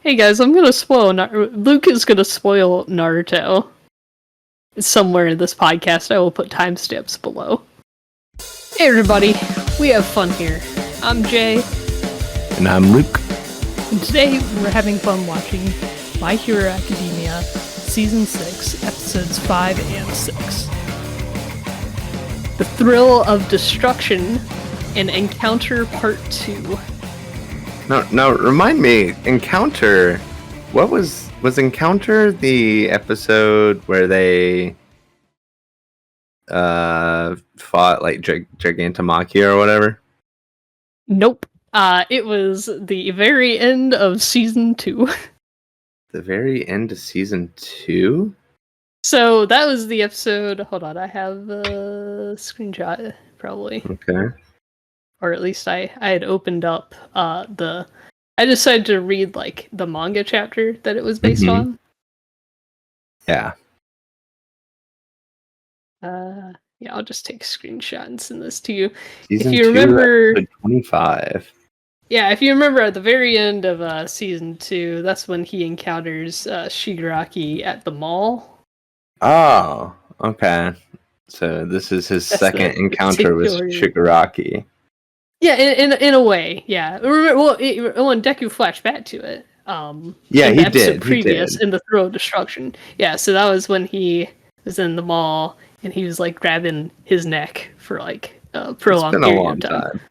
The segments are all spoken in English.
Hey guys, I'm gonna spoil Luke is gonna spoil Naruto. Somewhere in this podcast, I will put timestamps below. Hey everybody, we have fun here. I'm Jay. And I'm Luke. And today we're having fun watching My Hero Academia Season 6, Episodes 5 and 6. The Thrill of Destruction and Encounter Part 2. Now, remind me, Encounter, what was Encounter the episode where they fought like Gigantomachia or whatever? Nope. It was the very end of Season 2. The very end of Season 2? So that was the episode. Hold on, I have a screenshot, probably. Okay. Or at least I had opened up I decided to read like the manga chapter that it was based on. Yeah. Yeah, I'll just take a screenshot and send this to you. Season if you 2, remember, episode 25. Yeah, if you remember at the very end of Season 2, that's when he encounters Shigaraki at the mall. Oh, okay. So this is his second encounter with Shigaraki. Yeah, in a way, yeah. When Deku flashed back to it. Yeah, in he the episode did. Previous in the Thrill of Destruction. Yeah, so that was when he was in the mall and he was like grabbing his neck for like a prolonged period of time.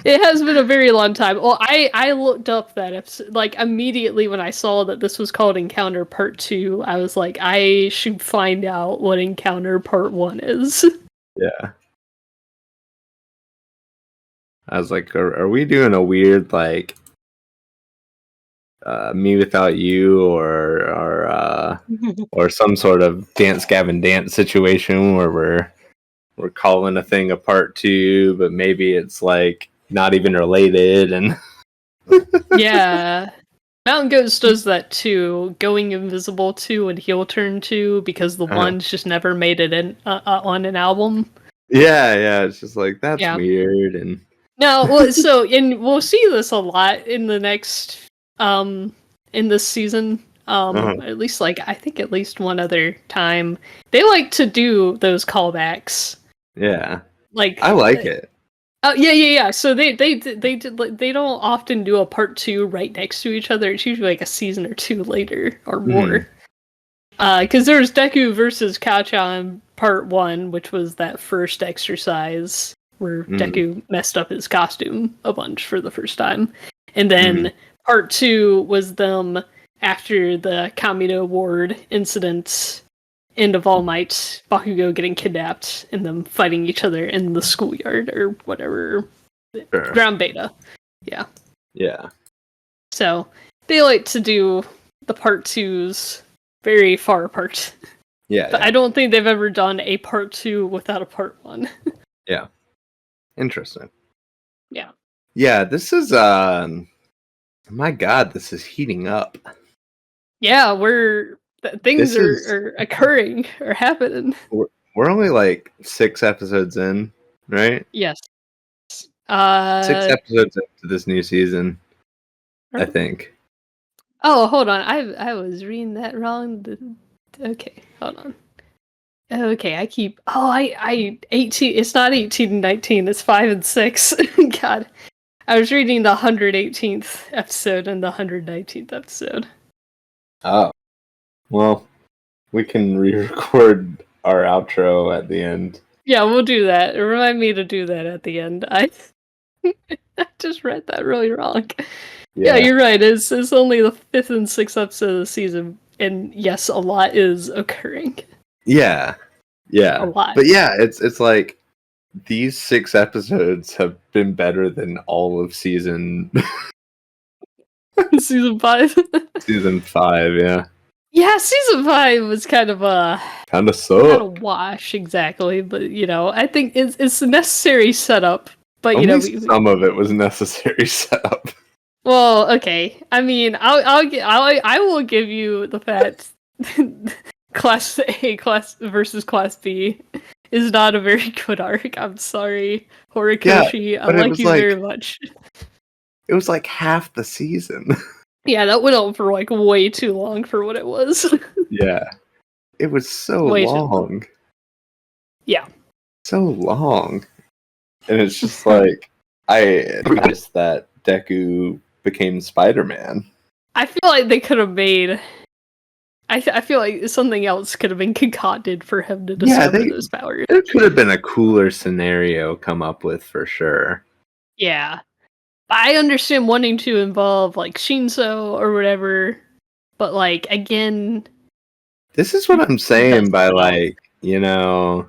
It has been a very long time. Well, I looked up that episode, like immediately when I saw that this was called Encounter Part 2, I was like, I should find out what Encounter Part 1 is. Yeah. I was like, are we doing a weird like Me Without You or some sort of Dance Gavin Dance situation where we're calling a thing a part 2, but maybe it's like not even related and Yeah. Mountain Goats does that too, Going Invisible 2 and Heel Turn 2, because the ones just never made it in on an album. Yeah, it's just like that's weird. And no, well, so and we'll see this a lot in the next in this season. At least like I think at least one other time. They like to do those callbacks. Yeah. Like I like it. Oh yeah. So they don't often do a part 2 right next to each other. It's usually like a season or 2 later or more. Because there's Deku versus Kacchan Part 1, which was that first exercise where Deku messed up his costume a bunch for the first time. And then Part 2 was them after the Kamino Ward incident, End of All Might, Bakugo getting kidnapped, and them fighting each other in the schoolyard or whatever. Sure. Ground Beta. Yeah. Yeah. So they like to do the Part 2s very far apart. Yeah. But I don't think they've ever done a Part 2 without a Part 1. Yeah. Interesting. Yeah. Yeah, this is my god, this is heating up. Yeah, things are occurring or happening. We're only like 6 episodes in, right? Yes. 6 episodes into this new season, I think. Oh, hold on. I was reading that wrong. Okay, hold on. Okay, I 18. It's not 18 and 19. It's 5 and 6. God, I was reading the 118th episode and the 119th episode. Oh, well, we can re-record our outro at the end. Yeah, we'll do that. Remind me to do that at the end. I just read that really wrong. Yeah, you're right. It's only the 5th and 6th episode of the season, and yes, a lot is occurring. Yeah. A lot. But yeah, it's like these 6 episodes have been better than all of season 5. Season 5, yeah. Yeah, season 5 was kind of sucked. Not a wash exactly, but I think it's a necessary setup. But some of it was necessary setup. Well, okay. I mean, I will give you the fact Class A versus Class B is not a very good arc. I'm sorry, Horikoshi. I like you very much. It was like half the season. Yeah, that went on for like way too long for what it was. Yeah. It was so Way too long. Yeah. So long. And it's just like, I noticed that Deku became Spider-Man. I feel like they could have made. I feel like something else could have been concocted for him to discover those powers. There could have been a cooler scenario come up with for sure. Yeah. I understand wanting to involve like Shinso or whatever, but like again, this is what I'm saying by like, you know,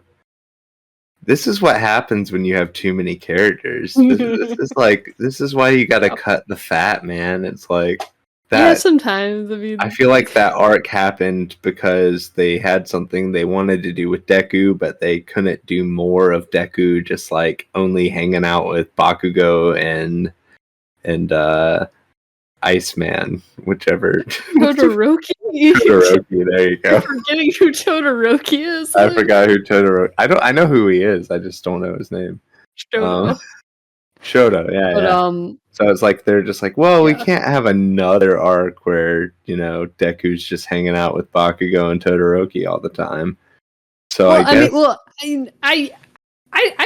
this is what happens when you have too many characters. This is why you got to cut the fat, man. It's like that. Yeah, sometimes. I mean, I feel like that arc happened because they had something they wanted to do with Deku, but they couldn't do more of Deku just like only hanging out with Bakugo and Iceman, whichever. Todoroki. Todoroki, there you go. You're forgetting who Todoroki is. I forgot who Todoroki. I know who he is. I just don't know his name. Shoto. Shoto, yeah, But yeah. So it's like they're just like, well, we can't have another arc where, you know, Deku's just hanging out with Bakugo and Todoroki all the time. So well, I guess. I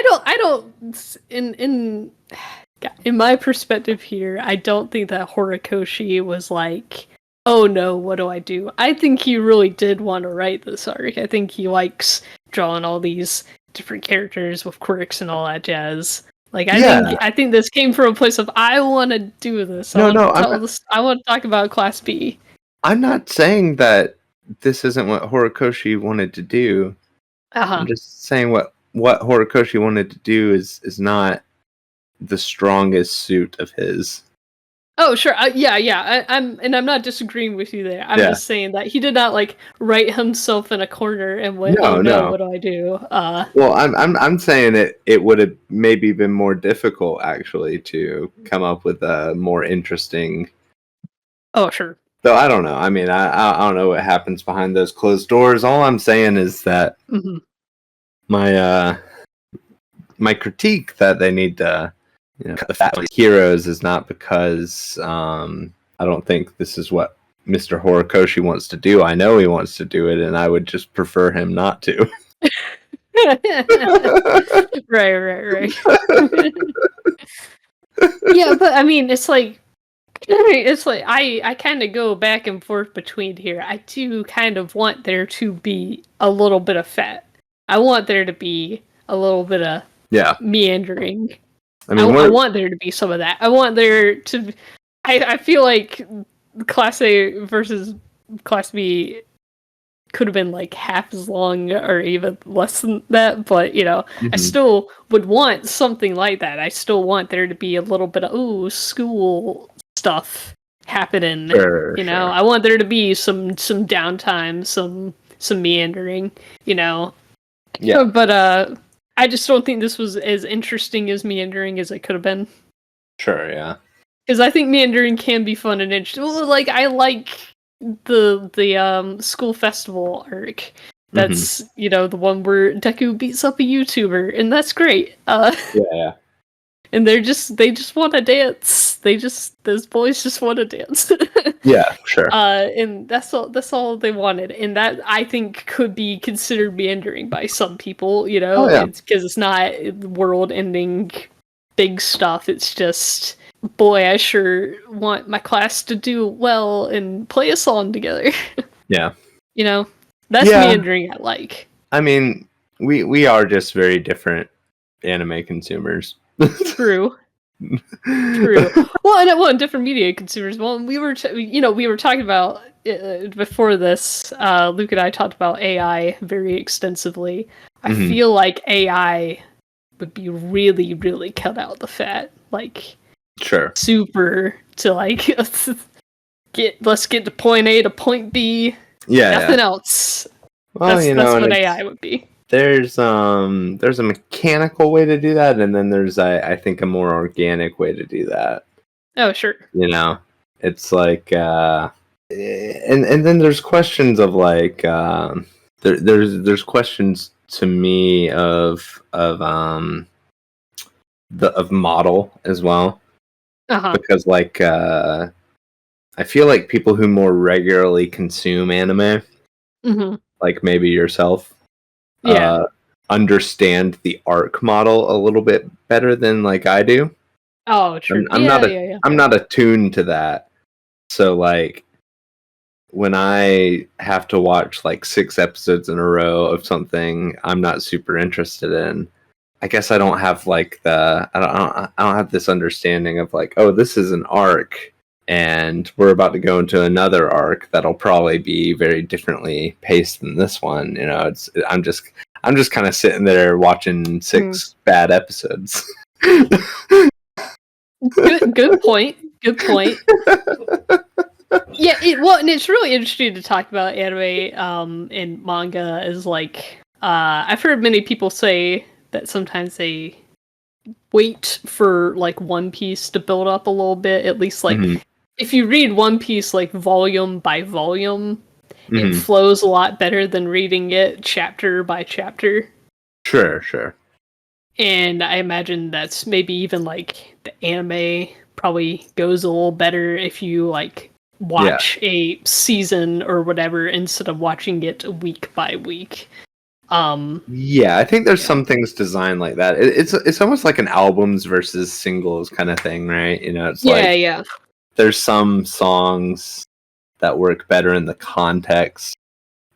don't. In my perspective here, I don't think that Horikoshi was like, oh no, what do I do? I think he really did want to write this arc. I think he likes drawing all these different characters with quirks and all that jazz. Like I think this came from a place of I want to do this. I want to talk about Class B. I'm not saying that this isn't what Horikoshi wanted to do. I'm just saying what Horikoshi wanted to do is not the strongest suit of his. Oh sure, yeah. I'm not disagreeing with you there. I'm just saying that he did not like write himself in a corner and went, no, what do I do? Well, I'm saying it would have maybe been more difficult actually to come up with a more interesting. Oh sure. Though I don't know. I mean, I don't know what happens behind those closed doors. All I'm saying is that my critique that they need to, you know, cut the fat heroes is not because I don't think this is what Mr. Horikoshi wants to do. I know he wants to do it, and I would just prefer him not to. Right. Yeah, but I mean, it's like I kind of go back and forth between here. I do kind of want there to be a little bit of fat. I want there to be a little bit of meandering. I mean, I want there to be some of that. I want there to. I feel like Class A versus Class B could have been like half as long or even less than that, but you know, I still would want something like that. I still want there to be a little bit of school stuff happening. You know, I want there to be some downtime, some meandering, you know. Yeah. But I just don't think this was as interesting as meandering as it could have been. Sure, yeah. Because I think meandering can be fun and interesting. Well, like I like the school festival arc. That's you know, the one where Deku beats up a YouTuber, and that's great. Yeah. And they just want to dance. Those boys just want to dance. Yeah, sure. And that's all they wanted. And that I think could be considered meandering by some people, you know, because it's not world-ending big stuff. It's just, boy, I sure want my class to do well and play a song together. Yeah. You know, that's meandering I like. I mean, we are just very different anime consumers. True. Well, and different media consumers. Well, we were talking about before this. Luke and I talked about AI very extensely. I feel like AI would be really, really cut out the fat, like super to like let's get to point A to point B. Nothing else. Well, that's what AI would be. There's a mechanical way to do that, and then there's I think a more organic way to do that. Oh sure. You know, it's like and then there's questions of like there's questions to me of model as well, because like I feel like people who more regularly consume anime, like maybe yourself, understand the arc model a little bit better than like I do. Oh, true. I'm not attuned to that. So like when I have to watch like 6 episodes in a row of something I'm not super interested in, I guess I don't have like I don't have this understanding of like, oh, this is an arc and we're about to go into another arc that'll probably be very differently paced than this one. You know, I'm just kind of sitting there watching 6 bad episodes. Good point. Good point. Yeah, and it's really interesting to talk about anime and manga as like I've heard many people say that sometimes they wait for like One Piece to build up a little bit, at least like if you read One Piece like volume by volume, it flows a lot better than reading it chapter by chapter. Sure. And I imagine that's maybe even like the anime probably goes a little better if you like watch a season or whatever instead of watching it week by week. I think there's some things designed like that. It's almost like an albums versus singles kind of thing, right? You know, it's like there's some songs that work better in the context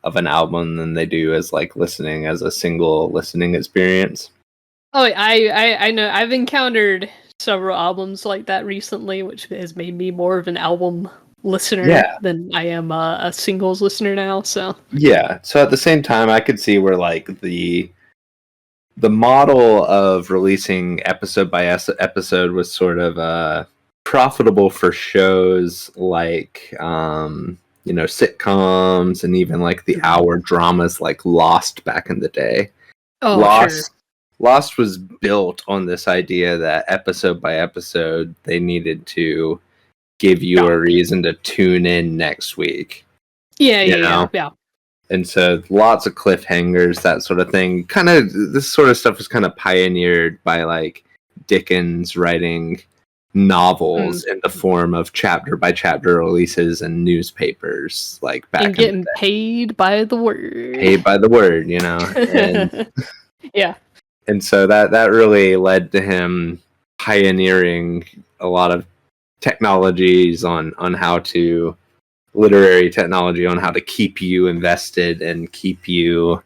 of an album than they do as like listening as a single listening experience. Oh, I know. I've encountered several albums like that recently, which has made me more of an album listener than I am a singles listener now. So so at the same time, I could see where like the model of releasing episode by episode was sort of profitable for shows like you know, sitcoms and even like the hour dramas like Lost back in the day. Lost was built on this idea that episode by episode they needed to give you a reason to tune in next week. Yeah. And so lots of cliffhangers, that sort of thing. Kind of this sort of stuff was kind of pioneered by like Dickens writing novels in the form of chapter by chapter releases in newspapers, like back and getting paid by the word. Paid by the word, you know. And and so that really led to him pioneering a lot of technologies on how to literary technology on how to keep you invested and keep you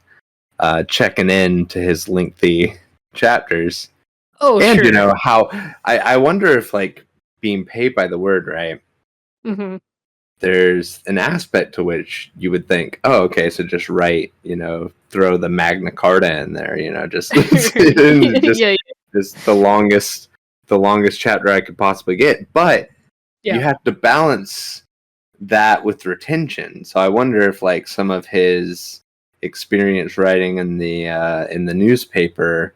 checking in to his lengthy chapters. You know how I wonder if like being paid by the word, right? There's an aspect to which you would think, oh, okay, so just write, you know, throw the Magna Carta in there, you know, just just the longest chapter I could possibly get. But you have to balance that with retention. So I wonder if like some of his experience writing in the newspaper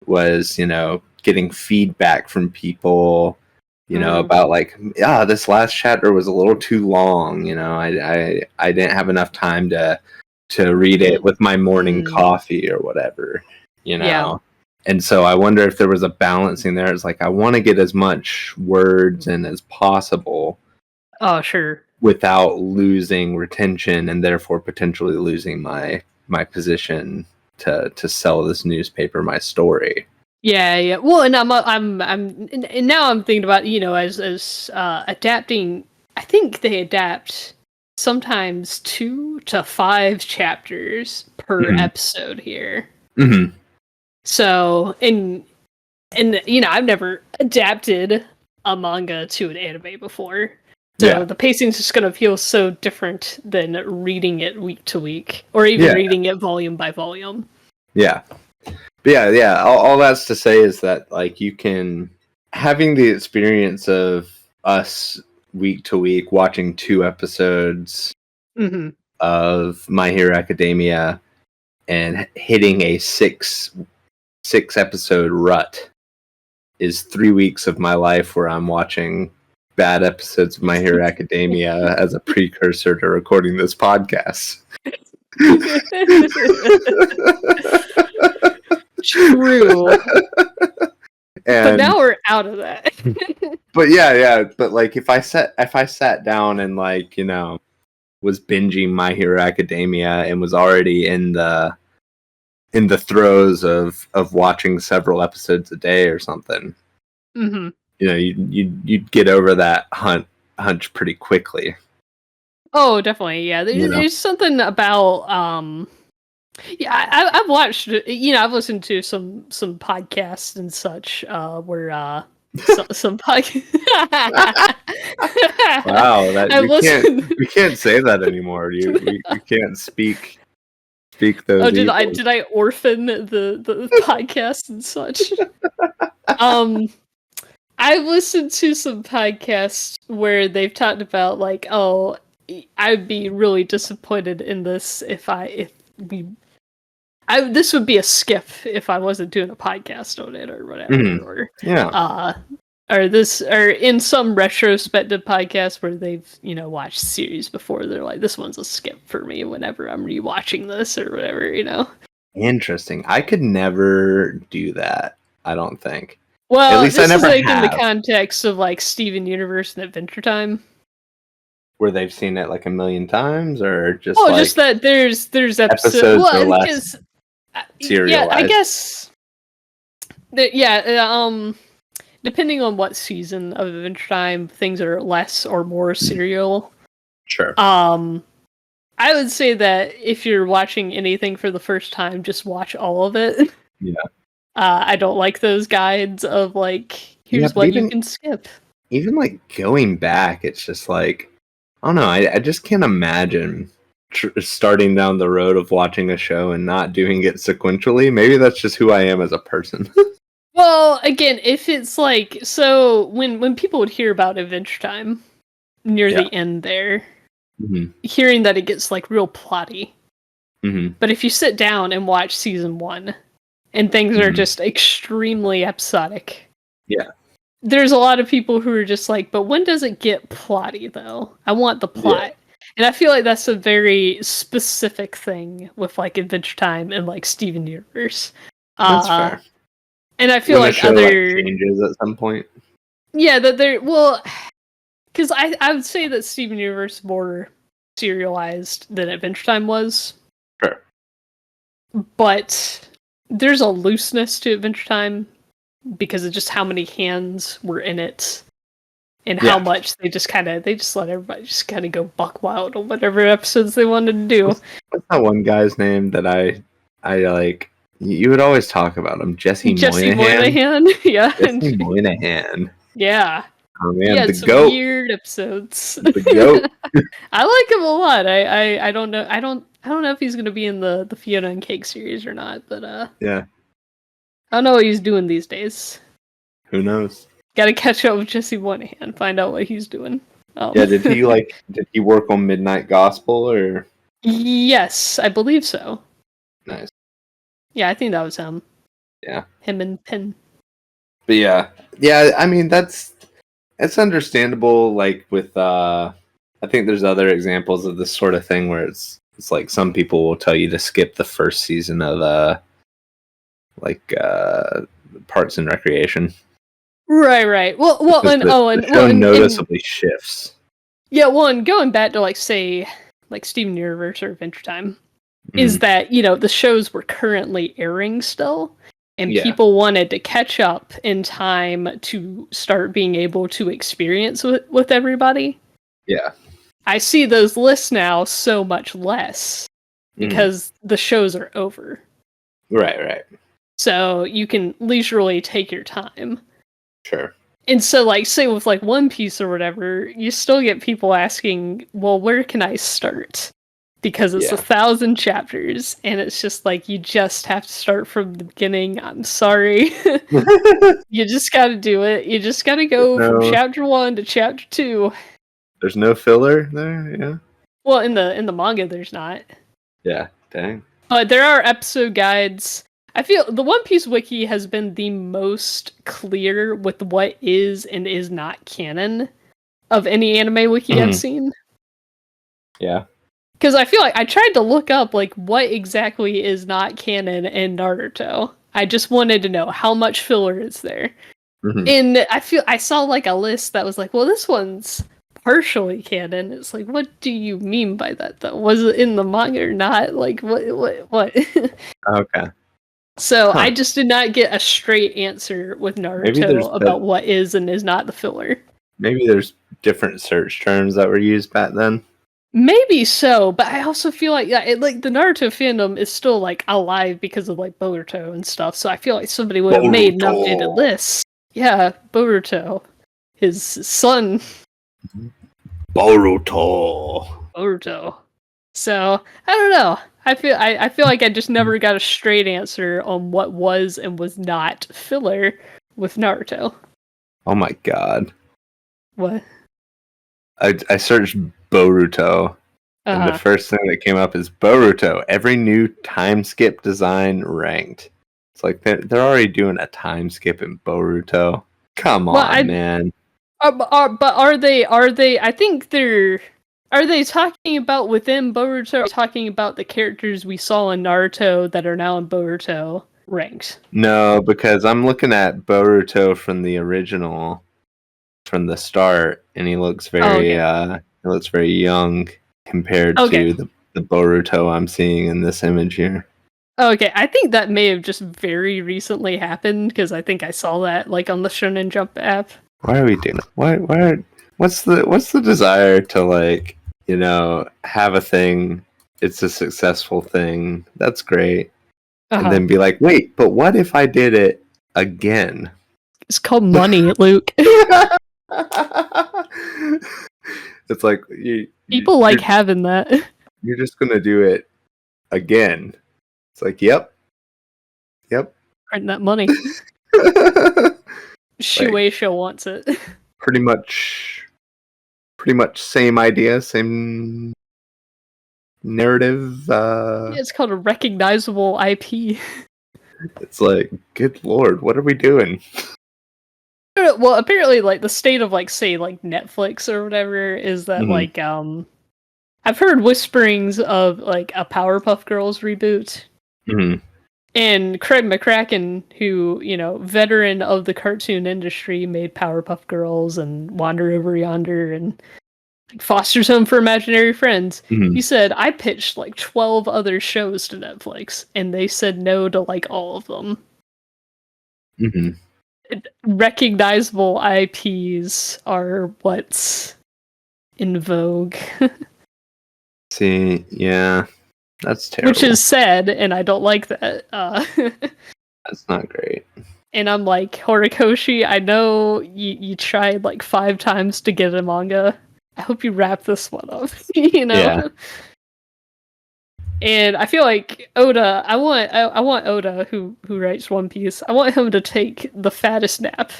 was, you know, getting feedback from people, you know, about like, this last chapter was a little too long, you know, I didn't have enough time to read it with my morning coffee or whatever, you know. And so I wonder if there was a balancing there. It's like I want to get as much words in as possible. Oh, sure. Without losing retention and therefore potentially losing my position to sell this newspaper my story. Yeah. Well, and and now I'm thinking about, you know, as adapting. I think they adapt sometimes 2 to 5 chapters per episode here. So, and you know, I've never adapted a manga to an anime before. So the pacing's just going to feel so different than reading it week to week, or even reading it volume by volume. All that's to say is that like you can having the experience of us week to week watching 2 episodes of My Hero Academia and hitting a 6 episode rut is 3 weeks of my life where I'm watching bad episodes of My Hero Academia as a precursor to recording this podcast. True. But now we're out of that. But yeah. But like, if I sat down and like, was binging My Hero Academia and was already in the throes of watching several episodes a day or something, Mm-hmm. you'd get over that hunch pretty quickly. Oh, definitely. Yeah, there's something about yeah, I've watched. I've listened to some podcasts and such where some podcasts. Wow, that listened. you can't say that anymore. You can't speak those. Oh, did I orphan the podcast and such? I've listened to some podcasts where they've talked about like, oh, I'd be really disappointed in this if this would be a skip if I wasn't doing a podcast on it or whatever, or in some retrospective podcast where they've watched series before, they're like, this one's a skip for me whenever I'm rewatching this or whatever. Interesting. I could never do that. I don't think. Well, at least this I never is like have. In the context of like Steven Universe and Adventure Time, where they've seen it like a million times, or just just that there's episodes or less serialized. Yeah, I guess. Depending on what season of Adventure Time, things are less or more serial. Sure. I would say that if you're watching anything for the first time, just watch all of it. Yeah. I don't like those guides of like, here's what you can skip. Even like going back, it's just like, I don't know. I just can't imagine starting down the road of watching a show and not doing it sequentially. Maybe that's just who I am as a person. Well, again, if it's like, so when people would hear about Adventure Time near the end there, hearing that it gets like real plotty. But if you sit down and watch season 1 and things are just extremely episodic. Yeah. There's a lot of people who are just like, but when does it get plotty though? I want the plot. Yeah. And I feel like that's a very specific thing with like Adventure Time and like Steven Universe. That's fair. And I feel like other changes at some point. Yeah, that they're because I would say that Steven Universe is more serialized than Adventure Time was. Sure. But there's a looseness to Adventure Time because of just how many hands were in it and how much they just let everybody just kind of go buck wild on whatever episodes they wanted to do. What's that one guy's name that I like? You would always talk about him, Jesse Moynihan. Yeah. Jesse Moynihan. Yeah. Oh man, yeah, the some goat. Weird episodes. The goat. I like him a lot. I don't know. I don't know if he's gonna be in the Fiona and Cake series or not, but yeah. I don't know what he's doing these days. Who knows? Got to catch up with Jesse Moynihan, find out what he's doing. Yeah, did he work on Midnight Gospel or? Yes, I believe so. Nice. Yeah, I think that was him. Yeah. Him and Penn. But yeah. I mean it's understandable. Like with I think there's other examples of this sort of thing where it's like some people will tell you to skip the first season of Parks and Recreation. Right. Well, the show noticeably shifts. Yeah, and going back to like say like Steven Universe or Adventure Time, is that the shows were currently airing still, and people wanted to catch up in time to start being able to experience with everybody. Yeah, I see those lists now so much less because the shows are over. Right. So you can leisurely take your time. Sure. And so, like, say with, like, One Piece or whatever, you still get people asking, well, where can I start? Because it's 1,000 chapters, and it's just like, you just have to start from the beginning. I'm sorry. You just gotta do it. You just gotta go from chapter 1 to chapter 2. There's no filler there, yeah? Well, in the manga, there's not. Yeah, dang. But there are episode guides. I feel the One Piece wiki has been the most clear with what is and is not canon of any anime wiki I've seen. Yeah. Because I feel like I tried to look up like what exactly is not canon in Naruto. I just wanted to know how much filler is there. Mhm. And I saw like a list that was like, well, this one's partially canon. It's like, what do you mean by that though? Was it in the manga or not? Like what? Okay. So Huh. I just did not get a straight answer with Maybe there's Naruto about what is and is not the filler. Maybe there's different search terms that were used back then. Maybe so, but I also feel like like the Naruto fandom is still like alive because of like Boruto and stuff. So I feel like somebody would have made an updated list. Yeah, Boruto, his son Boruto. So I don't know. I feel like I just never got a straight answer on what was and was not filler with Naruto. Oh my god. What? I searched Boruto, and the first thing that came up is Boruto. Every new time skip design ranked. It's like they're already doing a time skip in Boruto. Come on, man. But are they? I think they're. Are they talking about within Boruto? Or talking about the characters we saw in Naruto that are now in Boruto ranked? No, because I'm looking at Boruto from the original, from the start, and he looks very young compared to the Boruto I'm seeing in this image here. Okay, I think that may have just very recently happened because I think I saw that like on the Shonen Jump app. Why are we doing it? What's the desire to like, have a thing, it's a successful thing, that's great. And then be like, wait, but what if I did it again? It's called money, Luke. It's like people like having that. You're just gonna do it again. It's like, yep. Earn that money. Shueisha wants it. Pretty much same idea, same narrative. Yeah, it's called a recognizable IP. It's like, good lord, what are we doing? Well, apparently, like the state of like say like Netflix or whatever is that like I've heard whisperings of like a Powerpuff Girls reboot. And Craig McCracken, who, veteran of the cartoon industry, made Powerpuff Girls and Wander Over Yonder and Foster's Home for Imaginary Friends. He said, I pitched like 12 other shows to Netflix, and they said no to like all of them. Recognizable IPs are what's in vogue. See, yeah. That's terrible. Which is sad, and I don't like that. That's not great. And I'm like, Horikoshi, I know you tried like 5 times to get a manga. I hope you wrap this one up, Yeah. And I feel like Oda, I want Oda, who writes One Piece, I want him to take the fattest nap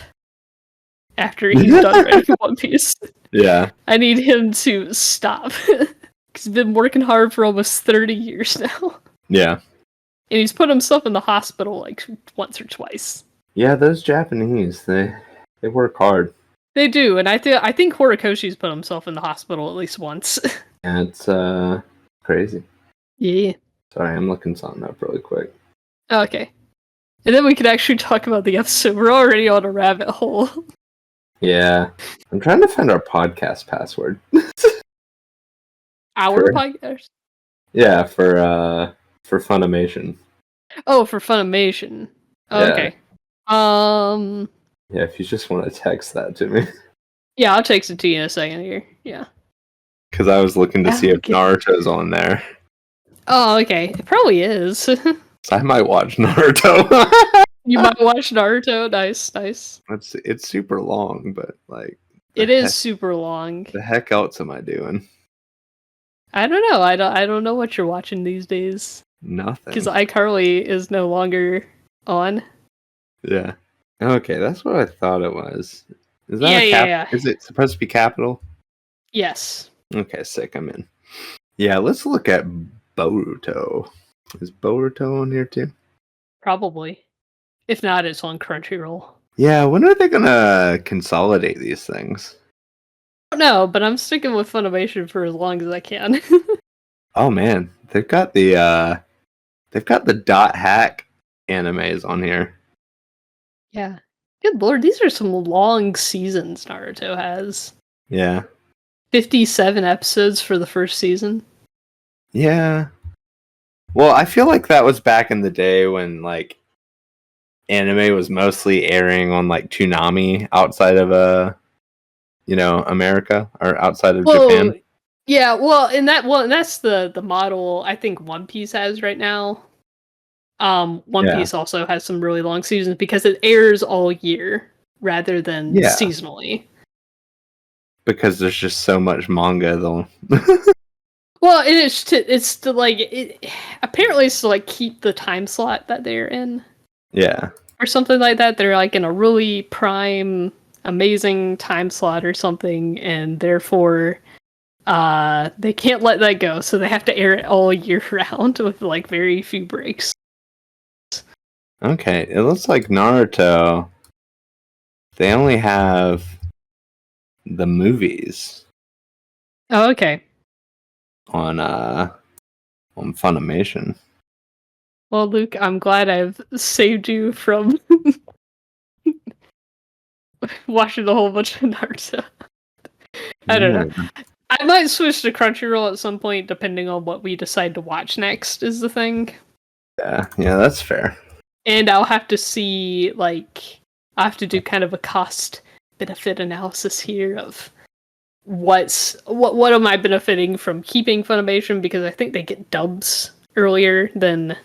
after he's done writing One Piece. Yeah. I need him to stop. He's been working hard for almost 30 years now. Yeah. And he's put himself in the hospital like once or twice. Yeah, those Japanese, they work hard. They do, and I think Horikoshi's put himself in the hospital at least once. Yeah, it's crazy. Yeah. Sorry, I'm looking something up really quick. Okay. And then we could actually talk about the episode. We're already on a rabbit hole. Yeah. I'm trying to find our podcast password. Podcast? Yeah, for Funimation. Oh, for Funimation. Oh, yeah. Okay. Yeah, if you just want to text that to me. Yeah, I'll text it to you in a second here. Yeah. Because I was looking to see if Naruto's on there. Oh, okay. It probably is. So I might watch Naruto. You might watch Naruto. Nice. It's super long, but like... It is super long. The heck else am I doing? I don't know. I don't know what you're watching these days. Nothing. Because iCarly is no longer on. Yeah. Okay, that's what I thought it was. Is that yeah. Is it supposed to be capital? Yes. Okay, sick. I'm in. Yeah, let's look at Boruto. Is Boruto on here too? Probably. If not, it's on Crunchyroll. Yeah, when are they gonna consolidate these things? I don't know, but I'm sticking with Funimation for as long as I can. Oh man, they've got the dot hack animes on here. Yeah. Good lord, these are some long seasons Naruto has. Yeah. 57 episodes for the first season. Yeah. Well, I feel like that was back in the day when like anime was mostly airing on like Toonami outside of America or outside of Japan. Yeah, and that's the model I think One Piece has right now. One Piece also has some really long seasons because it airs all year rather than seasonally. Because there's just so much manga though. Well, it's to like apparently it's to like keep the time slot that they're in. Yeah. Or something like that. They're like in a really prime, amazing time slot or something, and therefore they can't let that go, so they have to air it all year round with like very few breaks. Okay, it looks like Naruto, they only have the movies Oh, okay. on Funimation. Well, Luke, I'm glad I've saved you from watching a whole bunch of Naruto. I don't know. I might switch to Crunchyroll at some point, depending on what we decide to watch next, is the thing. Yeah, that's fair. And I'll have to see, like, I have to do kind of a cost-benefit analysis here of what am I benefiting from keeping Funimation, because I think they get dubs earlier than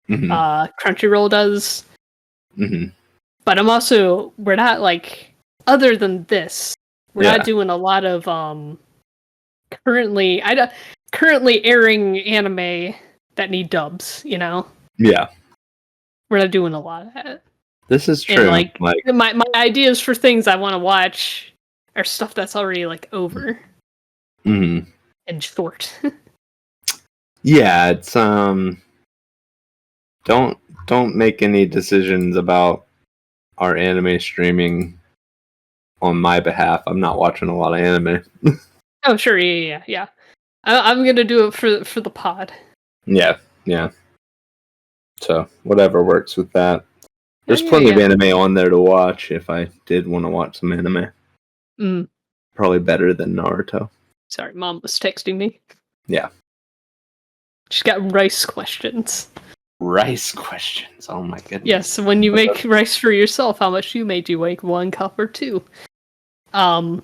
Crunchyroll does. Mm-hmm. But we're not, like, other than this, we're not doing a lot of, currently airing anime that need dubs, you know? Yeah. We're not doing a lot of that. This is true. And, like my ideas for things I want to watch are stuff that's already, like, over. Mm-hmm. And short. Yeah, it's don't make any decisions about our anime streaming on my behalf. I'm not watching a lot of anime. Oh, sure, yeah. I'm gonna do it for the pod. Yeah. So whatever works with that. There's plenty of anime on there to watch if I did want to watch some anime. Probably better than Naruto. Sorry, Mom was texting me. Yeah. She's got rice questions. Rice questions. Oh my goodness. Yes, when you make rice for yourself, how much do you make? 1 cup or 2? 1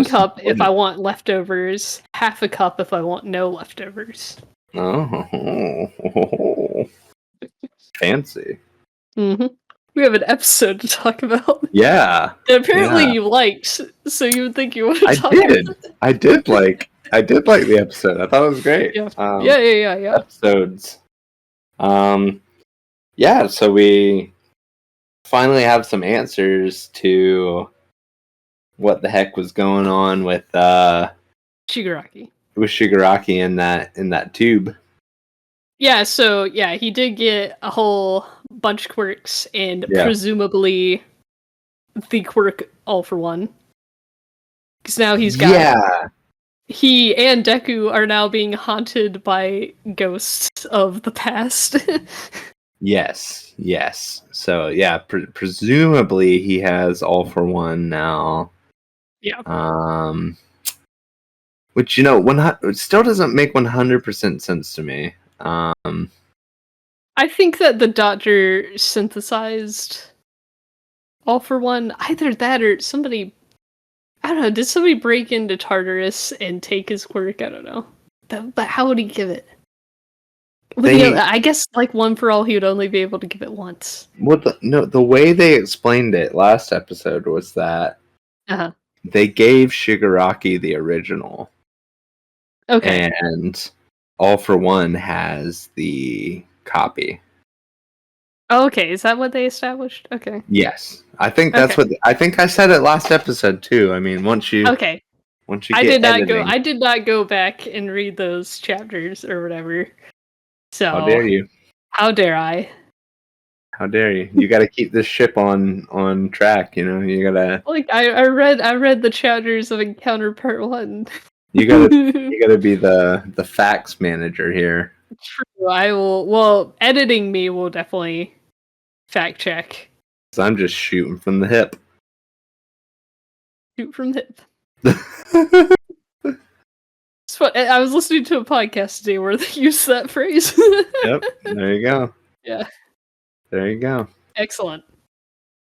cup if I want leftovers, half a cup if I want no leftovers. Oh. Fancy. Mm-hmm. We have an episode to talk about. Yeah. That apparently you liked, so you would think you would talk about it. I did like the episode. I thought it was great. Yeah. Yeah. Episodes. Yeah, so we finally have some answers to what the heck was going on with Shigaraki. With Shigaraki in that tube. Yeah, so he did get a whole bunch of quirks, and presumably the quirk All for One. Because now he's got... Yeah! He and Deku are now being haunted by ghosts of the past. Yes. So, yeah, presumably he has All for One now. Yeah. Which, it still doesn't make 100% sense to me. I think that the doctor synthesized All for One. Either that or somebody... I don't know, did somebody break into Tartarus and take his quirk? I don't know. But how would he give it? I guess, like, One for All, he would only be able to give it once. Well, the way they explained it last episode was that they gave Shigaraki the original. Okay. And All for One has the copy. Oh, okay. Is that what they established? Okay. Yes. I think that's I think I said it last episode too. I mean, once you get editing, I did not go back and read those chapters or whatever. So how dare you? How dare I? How dare you? You got to keep this ship on track, You got to like I read the chapters of Encounter Part 1. You got to be the facts manager here. True. I will. Well, editing me will definitely fact check. So I'm just shooting from the hip. Shoot from the hip. I was listening to a podcast today where they used that phrase. Yep, there you go. Yeah. There you go. Excellent.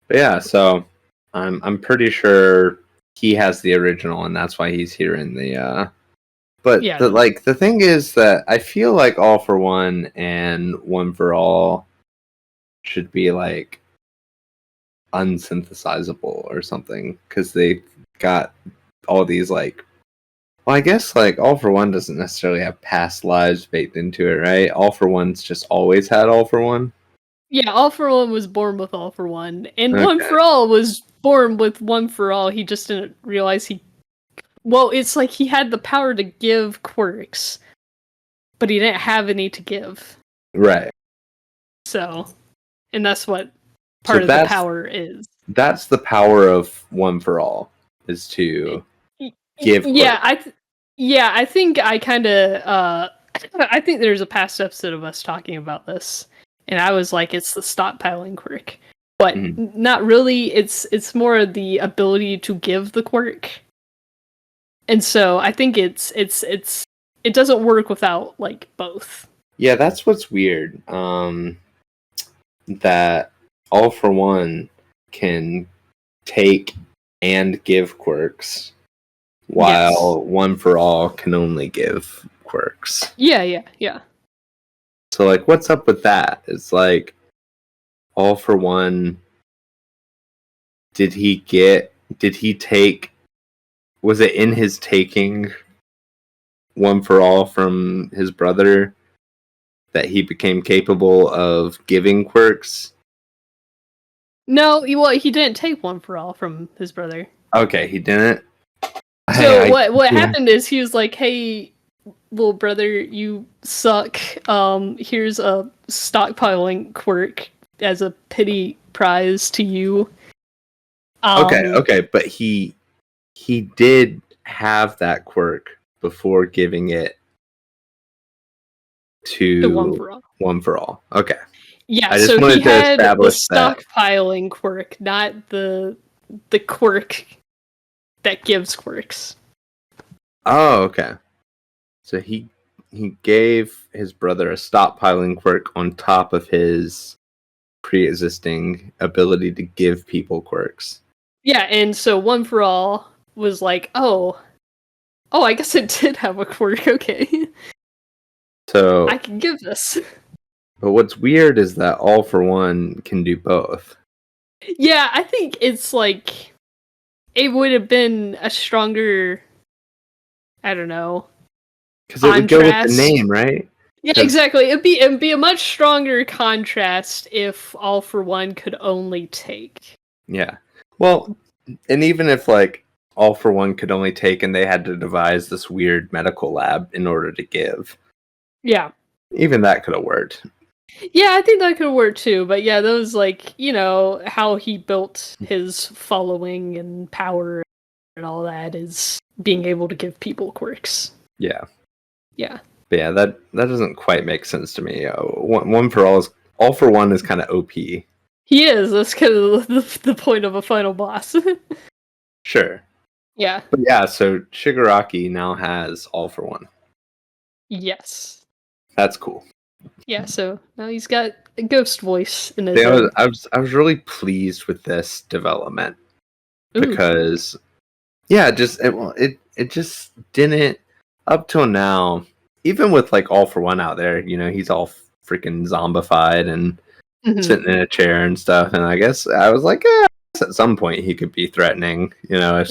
But yeah, so I'm pretty sure he has the original, and that's why he's here in the. But Yeah, the thing is that I feel like All for One and One for All should be like unsynthesizable or something, because they got all these like. Well, I guess like All for One doesn't necessarily have past lives baked into it, right? All for One's just always had All for One. Yeah, All for One was born with All for One, and Okay. One for All was born with One for All. He just didn't realize he. Well, it's like he had the power to give quirks, but he didn't have any to give. Right. So, and that's what part of the power is. That's the power of One for All, is to give. Yeah, I think I kind of. I think there's a past episode of us talking about this, and I was like, it's the stockpiling quirk, but not really. It's more the ability to give the quirk, and so I think it doesn't work without like both. Yeah, that's what's weird. That All for One can take and give quirks, while One for All can only give quirks. Yeah. So, like, what's up with that? It's like, All for One, did he take, was it in his taking One for All from his brother that he became capable of giving quirks? No, he didn't take One for All from his brother. Okay, he didn't. So what happened is he was like, "Hey, little brother, you suck. Here's a stockpiling quirk as a pity prize to you." Okay, but he did have that quirk before giving it to One for All. Okay. Yeah, I just so wanted he to had the establish that. stockpiling quirk, not the quirk that gives quirks. Oh, okay. So he gave his brother a stockpiling quirk on top of his pre-existing ability to give people quirks. Yeah, and so One for All was like, oh, I guess it did have a quirk, okay. So I can give this. But what's weird is that All for One can do both. Yeah, I think it's like it would have been a stronger, I don't know, because it would go with the name, right? Yeah, exactly. It'd be a much stronger contrast if All for One could only take. Yeah. Well, and even if like All for One could only take, and they had to devise this weird medical lab in order to give. Yeah. Even that could have worked. Yeah, I think that could work too. But yeah, those like, how he built his following and power and all that is being able to give people quirks. Yeah. Yeah. But yeah, that doesn't quite make sense to me. All for One is kind of OP. He is. That's kind of the point of a final boss. Sure. Yeah. But yeah, so Shigaraki now has All for One. Yes. That's cool. Yeah, so now he's got a ghost voice in his head. I was really pleased with this development. Because it just didn't, up till now, even with like All for One out there, he's all freaking zombified and sitting in a chair and stuff, and I guess I was like, at some point he could be threatening, if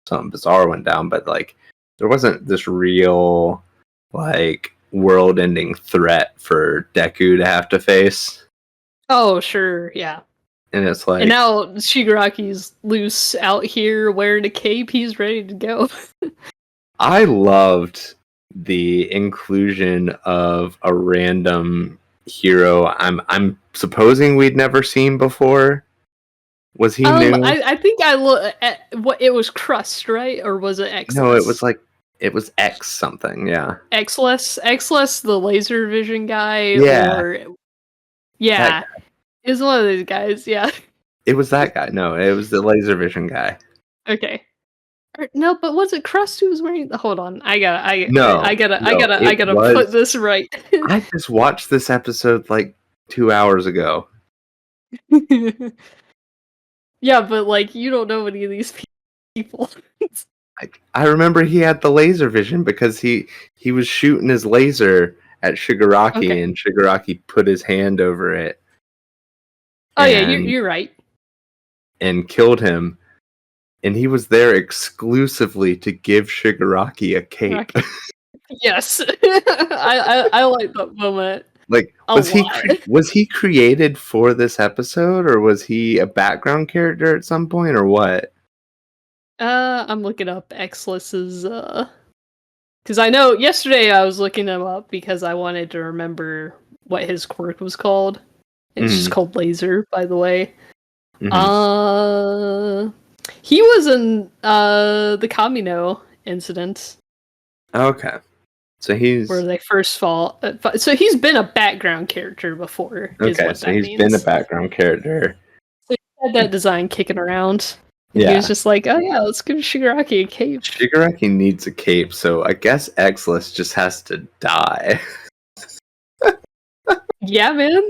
something bizarre went down, but like there wasn't this real like world-ending threat for Deku to have to face. Oh, sure, yeah. And it's like, and now Shigaraki's loose out here wearing a cape. He's ready to go. I loved the inclusion of a random hero I'm supposing we'd never seen before. Was he new? I think I look at what it was. Crust, right? Or was it X? No, it was X something. Yeah, Xless, the laser vision guy. Yeah, or yeah. It's one of those guys, yeah. It was that guy. No, it was the laser vision guy. Okay. No, but was it Crust who was wearing? Hold on, I No, gotta put this right. I just watched this episode like 2 hours ago. Yeah, but like you don't know any of these people. I remember he had the laser vision because he was shooting his laser at Shigaraki, and Shigaraki put his hand over it. Oh yeah, you're right. And killed him, and he was there exclusively to give Shigaraki a cape. Yes, I like that moment. Like, was he created for this episode, or was he a background character at some point, or what? I'm looking up Exlis's because I know yesterday I was looking him up because I wanted to remember what his quirk was called. It's just called Laser, by the way. Mm-hmm. He was in the Kamino incident. Okay. So he's where they first fall. So he's been a background character before. Okay, so he's been a background character. So he had that design kicking around. Yeah. He was just like, oh yeah, let's give Shigaraki a cape. Shigaraki needs a cape, so I guess Exless just has to die. Yeah, man.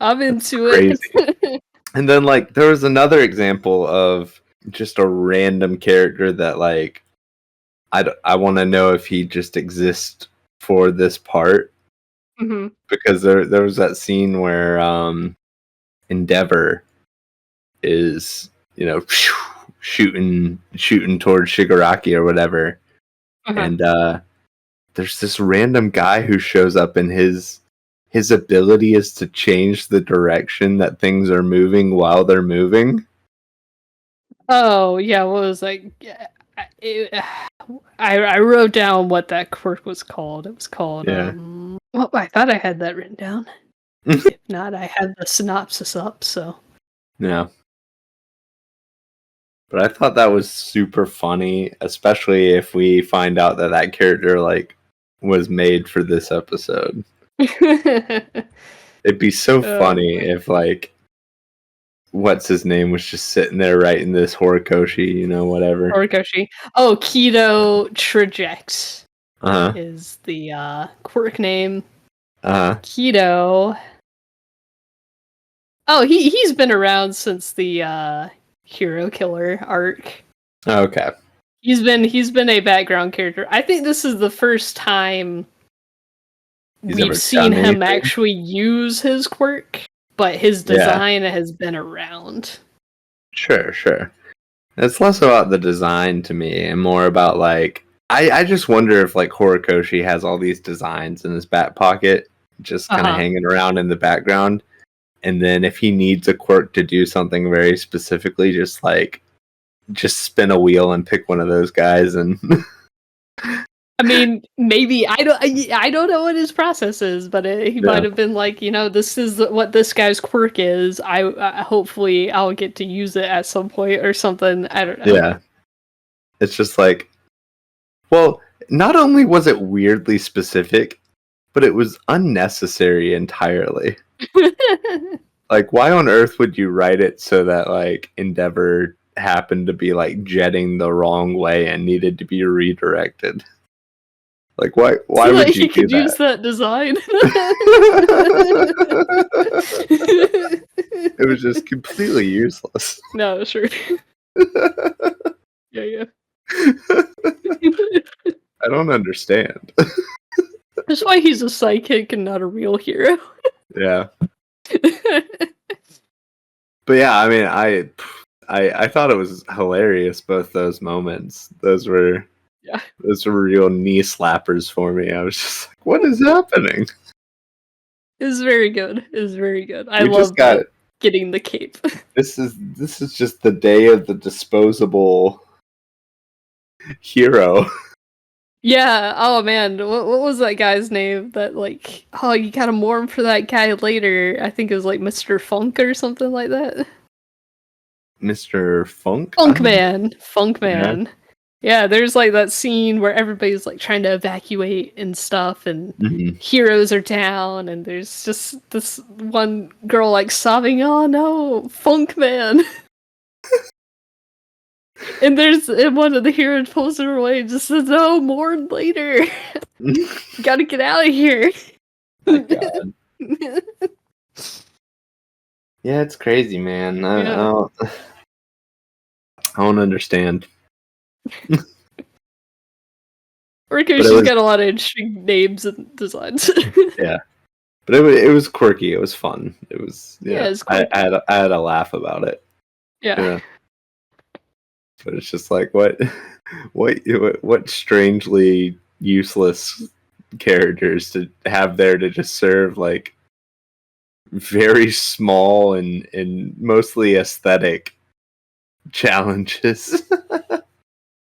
I'm into it. And then, like, there was another example of just a random character that, like, I want to know if he just exists for this part. Mm-hmm. Because there was that scene where Endeavor is, shooting towards Shigaraki or whatever. And there's this random guy who shows up, and his ability is to change the direction that things are moving while they're moving. Oh yeah, what was like? I wrote down what that quirk was called. It was called. Well, I thought I had that written down. If not, I had the synopsis up. So yeah. But I thought that was super funny, especially if we find out that character like was made for this episode. It'd be so funny if like what's his name was just sitting there writing this Horikoshi, whatever. Horikoshi. Oh, Keto Traject Uh-huh. is the quirk name. Uh-huh. Keto. Oh, he's been around since the Hero Killer arc. Okay. He's been a background character. I think this is the first time we've seen him actually use his quirk, but his design has been around. Sure. It's less about the design to me and more about like I just wonder if like Horikoshi has all these designs in his back pocket just kind of hanging around in the background, and then if he needs a quirk to do something very specifically, just spin a wheel and pick one of those guys. And I mean, maybe I don't know what his process is, but he might have been like, this is what this guy's quirk is. I hopefully I'll get to use it at some point or something. I don't know. Yeah, it's just like, well, not only was it weirdly specific, but it was unnecessary entirely. Like, why on earth would you write it so that like Endeavor happened to be like jetting the wrong way and needed to be redirected? Like, why so would you do could use that design? It was just completely useless. No, sure. Yeah. I don't understand. That's why he's a sidekick and not a real hero. Yeah. But yeah, I mean, I thought it was hilarious, both those moments. Those were real knee slappers for me. I was just like, what is happening? It's very good. I love getting the cape. This is just the day of the disposable hero. Yeah, oh man, what was that guy's name that like, oh, you gotta mourn for that guy later? I think it was like Mr. Funk or something like that. Mr. Funk? Funkman. Yeah, there's like that scene where everybody's like trying to evacuate and stuff, and heroes are down, and there's just this one girl like sobbing, "Oh no, Funk Man!" And one of the heroes pulls her away and just says, "No, mourn later. Gotta get out of here." My God. Yeah, it's crazy, man. I don't understand. Rico, she's got a lot of interesting names and designs. Yeah, but it was quirky. It was fun. It was it's I had a laugh about it. Yeah. But it's just like what strangely useless characters to have there to just serve like very small and mostly aesthetic challenges.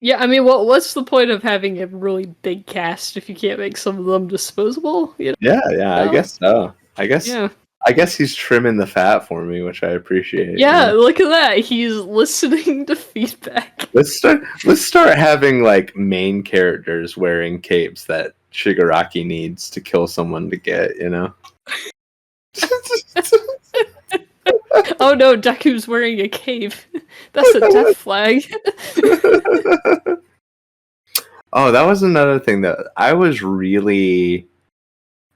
Yeah, I mean, what's the point of having a really big cast if you can't make some of them disposable? You know? Yeah, I guess so. I guess he's trimming the fat for me, which I appreciate. Yeah, look at that. He's listening to feedback. Let's start having like main characters wearing capes that Shigaraki needs to kill someone to get, you know? Oh no, Deku's wearing a cape. That's a death flag. Oh, that was another thing that I was really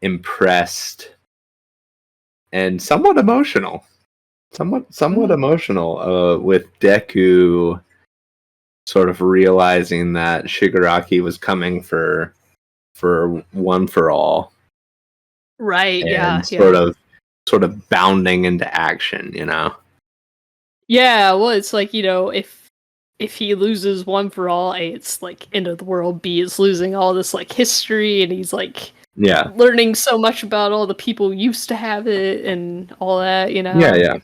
impressed and somewhat emotional. Somewhat emotional with Deku sort of realizing that Shigaraki was coming for one for all. Right, and yeah. Sort of bounding into action, you know? Yeah, well, it's like, you know, if he loses one for all, A, it's like end of the world, B, is losing all this like history, and he's like learning so much about all the people who used to have it and all that, you know? Yeah.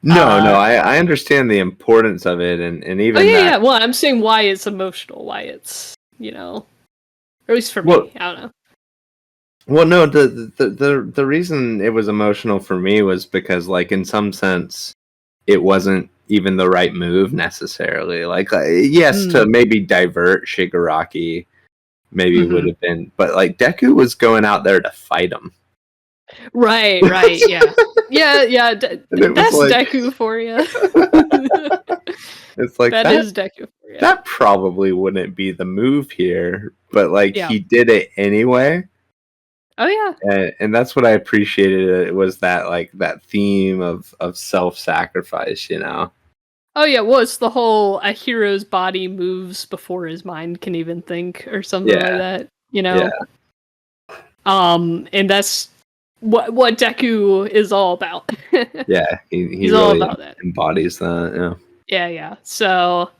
No, I understand the importance of it, and even yeah. Well, I'm saying why it's emotional, why it's, you know, or at least for me, I don't know. Well, no, the reason it was emotional for me was because, like, in some sense, it wasn't even the right move necessarily. Like, yes, to maybe divert Shigaraki, maybe would have been, but like Deku was going out there to fight him. Right, yeah. That's like, Deku for you. It's like that is Deku for you. That probably wouldn't be the move here, but like he did it anyway. Oh yeah, and that's what I appreciated. It was that like that theme of self-sacrifice, you know. Oh yeah, well it's the whole a hero's body moves before his mind can even think, or something like that, you know. And that's what Deku is all about. Yeah, he's all really about that. Embodies that. Yeah. So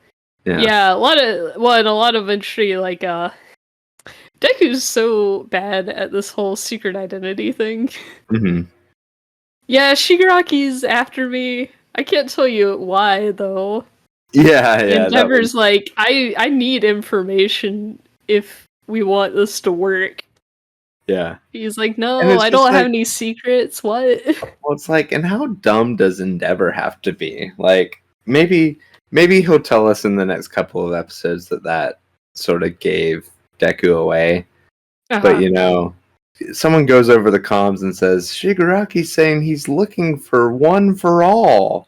a lot of interesting like Deku's so bad at this whole secret identity thing. Yeah, Shigaraki's after me. I can't tell you why though. Yeah. Endeavor's like, I need information if we want this to work. Yeah. He's like, no, I don't have any secrets. What? Well, it's like, and how dumb does Endeavor have to be? Like, maybe he'll tell us in the next couple of episodes that sort of gave Deku away. But, you know, someone goes over the comms and says, Shigaraki's saying he's looking for one for all.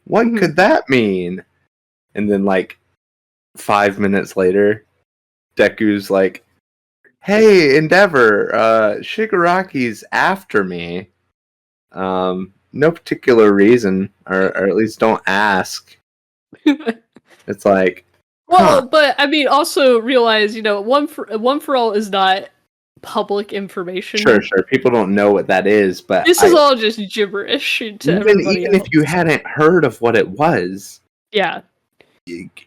What could that mean? And then, like, 5 minutes later, Deku's like, hey, Endeavor, Shigaraki's after me. No particular reason, or at least don't ask. It's like, well, but I mean, also realize, you know, one for all is not public information. Sure. People don't know what that is, but this is all just gibberish to everybody even else. If you hadn't heard of what it was,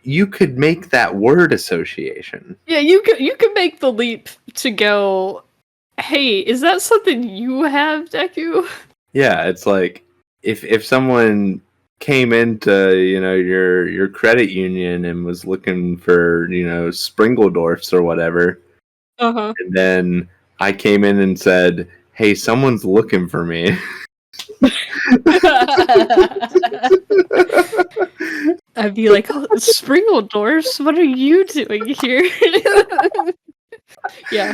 you could make that word association. Yeah, you could make the leap to go, hey, is that something you have, Deku? Yeah, it's like if someone came into, you know, your credit union and was looking for, you know, Springledorfs or whatever, and then I came in and said, hey, someone's looking for me. I'd be like, oh, Springeldorfs, what are you doing here? Yeah,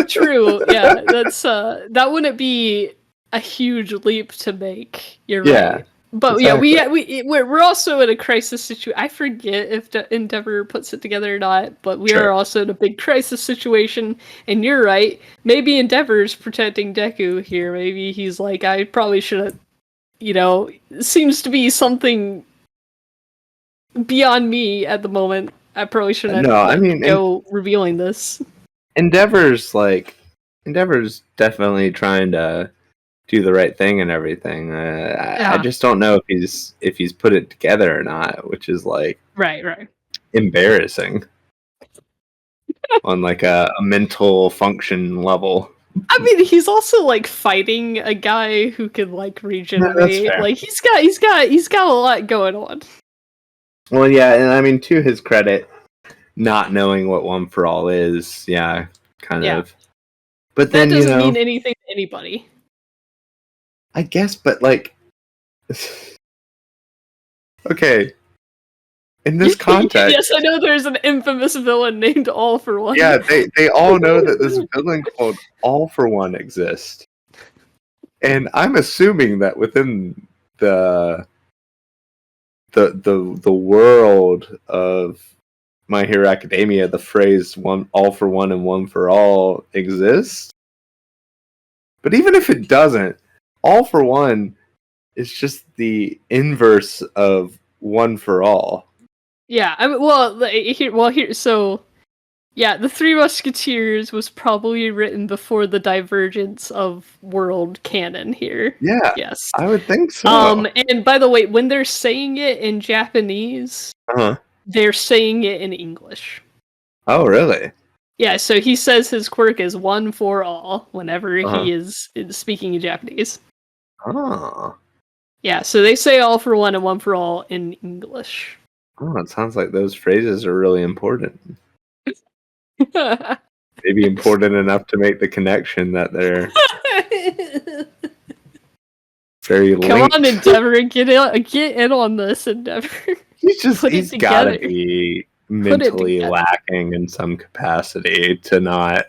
true. Yeah, that's that wouldn't be a huge leap to make. You're right. But exactly. we're also in a crisis situation. I forget if Endeavor puts it together or not, but we are also in a big crisis situation. And you're right. Maybe Endeavor's protecting Deku here. Maybe he's like, I probably shouldn't. Seems to be something beyond me at the moment. I probably shouldn't go revealing this. Endeavor's definitely trying to do the right thing and everything. I just don't know if he's put it together or not, which is like right embarrassing on like a mental function level. I mean, he's also like fighting a guy who can like regenerate. Yeah, like he's got a lot going on. Well, yeah, and I mean, to his credit, not knowing what One for All is, kind of. But then that doesn't mean anything to anybody. I guess, but like, okay, in this context, yes, I know there's an infamous villain named All for One. Yeah, they all know that this villain called All for One exists, and I'm assuming that within the world of My Hero Academia, the phrase "one all for one and one for all" exists. But even if it doesn't, All for One is just the inverse of One for All. Yeah, I mean, so yeah, the Three Musketeers was probably written before the divergence of world canon here. Yeah, yes, I would think so. And by the way, when they're saying it in Japanese, they're saying it in English. Oh, really? Yeah, so he says his quirk is one for all whenever he is speaking in Japanese. Oh. Yeah, so they say all for one and one for all in English. Oh, it sounds like those phrases are really important. Maybe important enough to make the connection that they're very linked. Come on, Endeavor, get in on this, Endeavor. He's gotta be mentally lacking in some capacity to not.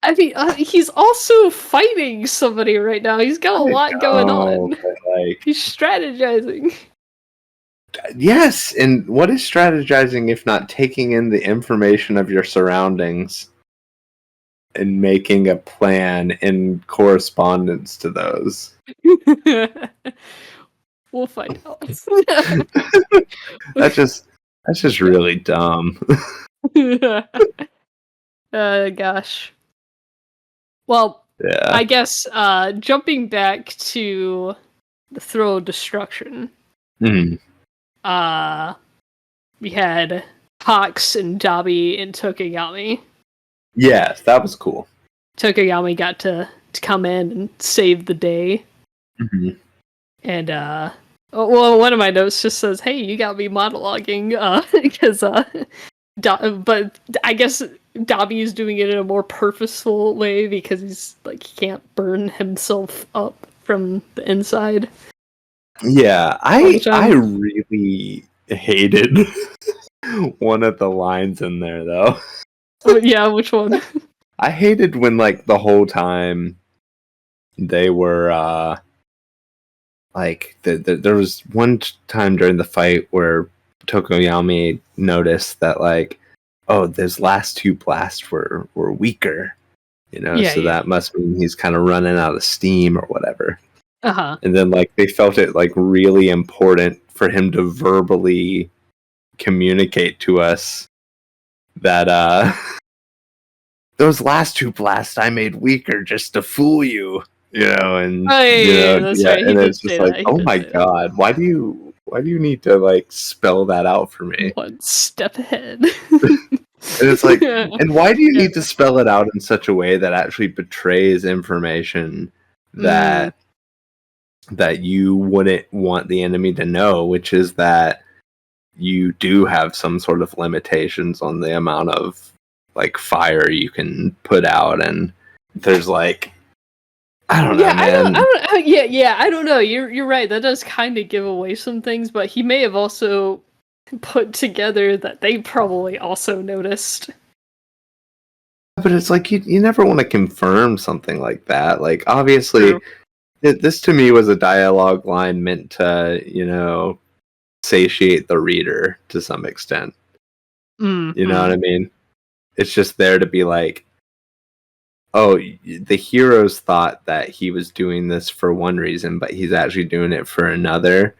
I mean, he's also fighting somebody right now. He's got a lot going on. Like, he's strategizing. Yes, and what is strategizing if not taking in the information of your surroundings and making a plan in correspondence to those? We'll find out. That's just really dumb. Gosh. Well, yeah. I guess jumping back to the Throw of Destruction. We had Hawks and Dabi and Tokigami. Yes, that was cool. Tokigami got to come in and save the day. And one of my notes just says, "Hey, you got me monologuing," because but I guess Dabi is doing it in a more purposeful way because he's like he can't burn himself up from the inside. Yeah, I really hated one of the lines in there though. Yeah, which one? I hated when like the whole time they were like there was one time during the fight where Tokoyami noticed that like, oh, those last two blasts were weaker, that must mean he's kind of running out of steam or whatever. And then like they felt it like really important for him to verbally communicate to us that those last two blasts I made weaker just to fool you, and and it's just like, oh my god, why do you need to like spell that out for me? One step ahead. And it's like, and why do you need to spell it out in such a way that actually betrays information that you wouldn't want the enemy to know, which is that you do have some sort of limitations on the amount of like fire you can put out, and there's like I don't know, man. I don't know. You're right. That does kind of give away some things, but he may have also put together that they probably also noticed. But it's like you never want to confirm something like that. Like, obviously, this to me was a dialogue line meant to, satiate the reader to some extent. Mm-hmm. You know what I mean? It's just there to be like, oh, the heroes thought that he was doing this for one reason, but he's actually doing it for another.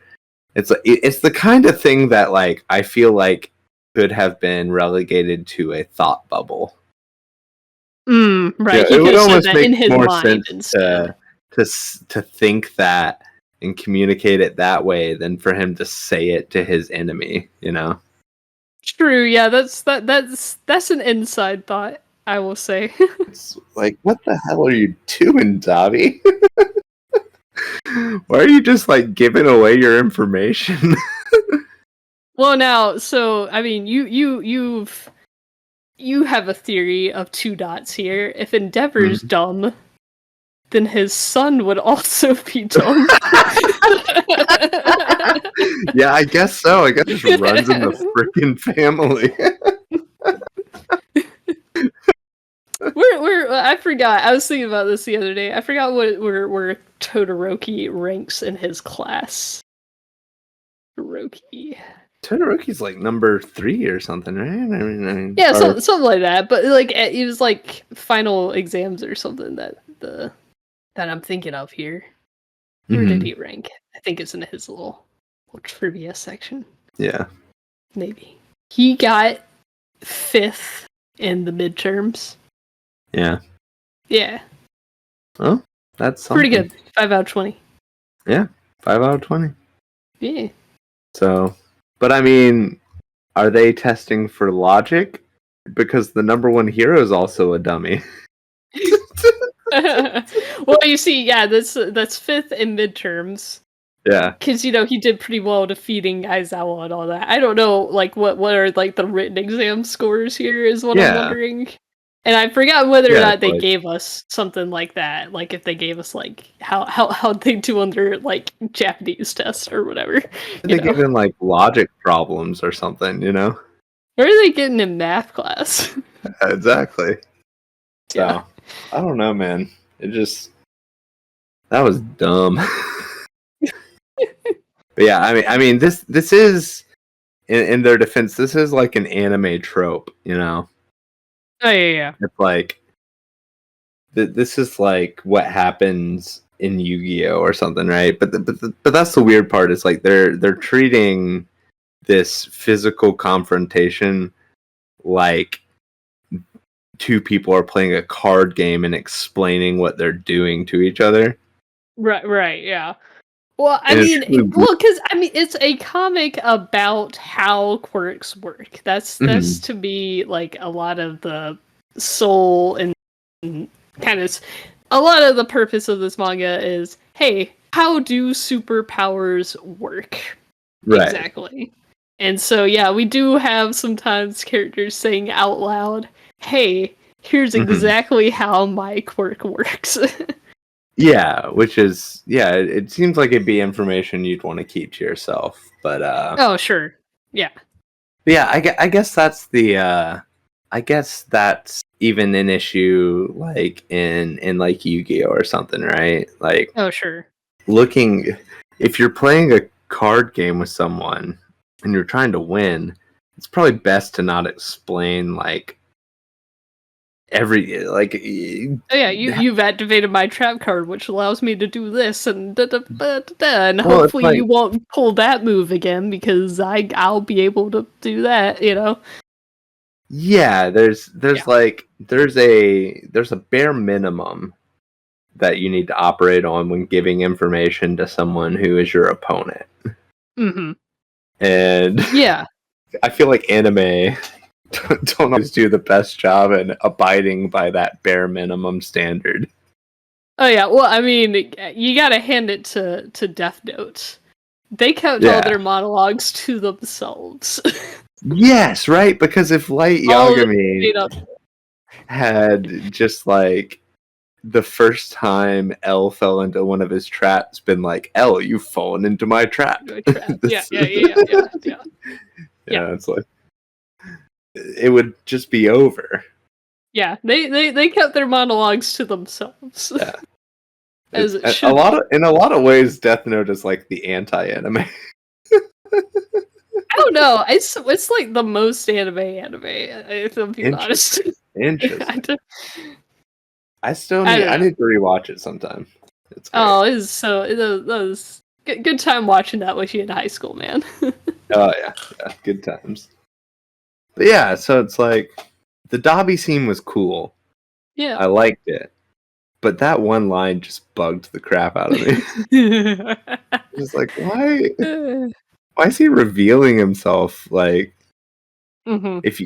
It's the kind of thing that, like, I feel like could have been relegated to a thought bubble. Right. Yeah, it would almost that make in his more mind sense instead. to think that and communicate it that way than for him to say it to his enemy. True. Yeah, that's an inside thought, I will say. It's like, what the hell are you doing, Dobby? Why are you just like giving away your information? Well, now, so I mean, you have a theory of two dots here. If Endeavor's dumb, then his son would also be dumb. Yeah, I guess so. I guess it just runs in the freaking family. I forgot. I was thinking about this the other day. I forgot where Todoroki ranks in his class. Todoroki's like number 3 or something, right? I mean, yeah, something like that. But like, it was like final exams or something that I'm thinking of here. Where did he rank? I think it's in his little trivia section. Yeah, maybe he got 5th in the midterms. Yeah. Oh, that's something. Pretty good. 5 out of 20. Yeah, 5 out of 20. Yeah. So, but I mean, are they testing for logic? Because the number 1 hero is also a dummy. Well, you see, yeah, that's 5th in midterms. Yeah. Because, he did pretty well defeating Aizawa and all that. I don't know, like, what are, like, the written exam scores here is what I'm wondering. And I forgot whether or not they gave us something like that. Like, if they gave us, like, how they do under, like, Japanese tests or whatever. They give them, like, logic problems or something, Where are they getting in math class? Exactly. So, I don't know, man. That was dumb. But yeah, I mean, this is, in their defense, this is like an anime trope, Oh, yeah. It's like, this is like what happens in Yu-Gi-Oh or something, right? But that's the weird part. Is like they're treating this physical confrontation like 2 people are playing a card game and explaining what they're doing to each other. Right, yeah. Well, because it's a comic about how quirks work. That's to be like a lot of the soul and kind of a lot of the purpose of this manga is, hey, how do superpowers work? Right. Exactly. And so, yeah, we do have sometimes characters saying out loud, hey, here's exactly how my quirk works. Yeah, which is, it seems like it'd be information you'd want to keep to yourself, but oh, sure. Yeah. Yeah, I guess that's I guess that's even an issue like in like Yu-Gi-Oh or something, right? Like, oh, sure. If you're playing a card game with someone and you're trying to win, it's probably best to not explain like you've activated my trap card, which allows me to do this and and hopefully you won't pull that move again because I'll be able to do that, Yeah, there's a bare minimum that you need to operate on when giving information to someone who is your opponent. And yeah, I feel like anime don't always do the best job in abiding by that bare minimum standard. Oh yeah, well, I mean, you gotta hand it to Death Note. They kept all their monologues to themselves. Yes, right? Because if Light Yagami had just like the first time L fell into one of his traps been like, L, you've fallen into my trap. Yeah. Yeah, it's like it would just be over. Yeah, they kept their monologues to themselves. Yeah. As it in should. a lot of ways, Death Note is like the anti-anime. I don't know. It's like the most anime, if I'm being honest. Interesting. I need to rewatch it sometime. It's great. Oh, it was good time watching that with you in high school, man. Oh yeah, good times. But yeah, so it's like the Dobby scene was cool. Yeah, I liked it, but that one line just bugged the crap out of me. It's like, why is he revealing himself? Like, if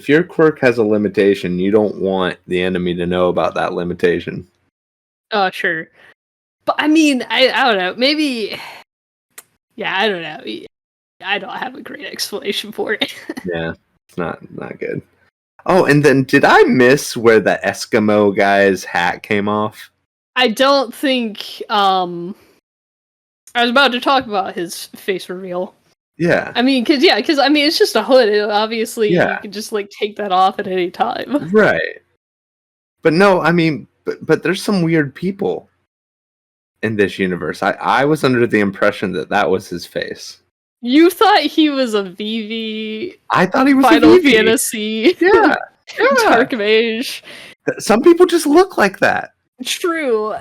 your quirk has a limitation, you don't want the enemy to know about that limitation. Oh, sure. But I mean, I don't know. Maybe. Yeah, I don't know. I don't have a great explanation for it. Yeah, it's not good. Oh, and then did I miss where the Eskimo guy's hat came off? I don't think. I was about to talk about his face reveal. Yeah. I mean, because it's just a hood. Obviously, you can just like take that off at any time. Right. But no, I mean, but there's some weird people in this universe. I was under the impression that was his face. You thought he was a VV. I thought he was Final a VV. Fantasy. Yeah. Dark Mage. Some people just look like that. True.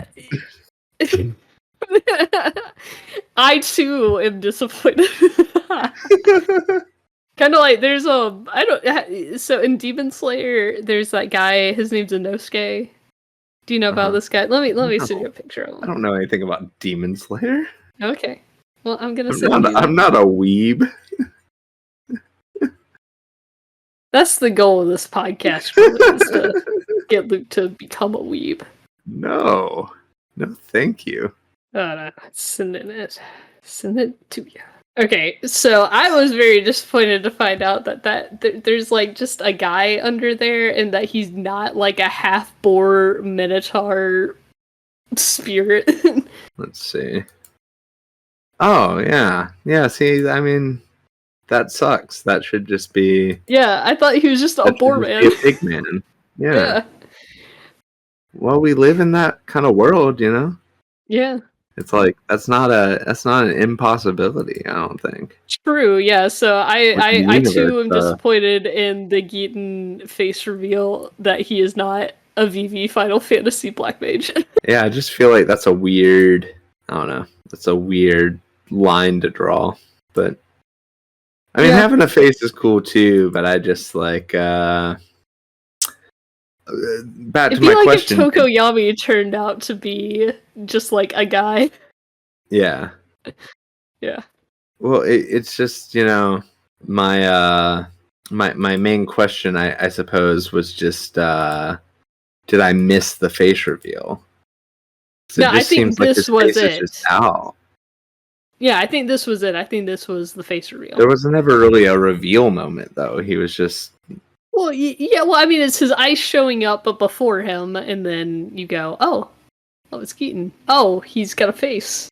I too am disappointed. Kind of like there's so in Demon Slayer there's that guy, his name's Inosuke. Do you know about this guy? Let me send you a picture of him. I don't know anything about Demon Slayer. Okay. Well, I'm gonna I'm not a weeb. That's the goal of this podcast, really, is to get Luke to become a weeb. No, thank you. No, send it to you. Okay, so I was very disappointed to find out that there's like just a guy under there, and that he's not like a half-boar minotaur spirit. Let's see. Oh yeah. See, I mean, that sucks. That should just be. Yeah, I thought he was just a boar man. A pig man. Yeah. Well, we live in that kind of world, you know. Yeah. It's like that's not an impossibility. I don't think. True. Yeah. So I too am disappointed in the Geaton face reveal that he is not a VV Final Fantasy Black Mage. Yeah, I just feel like that's a weird. I don't know. That's a weird line to draw, but I mean, having a face is cool too. But I just like back to my question. If Tokoyami turned out to be just like a guy. Yeah. Yeah. Well, it's just, you know, my main question, I suppose, was just did I miss the face reveal? No, I think this was it. Yeah, I think this was it. I think this was the face reveal. There was never really a reveal moment, though. He was just. Well, yeah. Well, I mean, it's his eyes showing up, but before him, and then you go, "Oh, it's Keaton. Oh, he's got a face."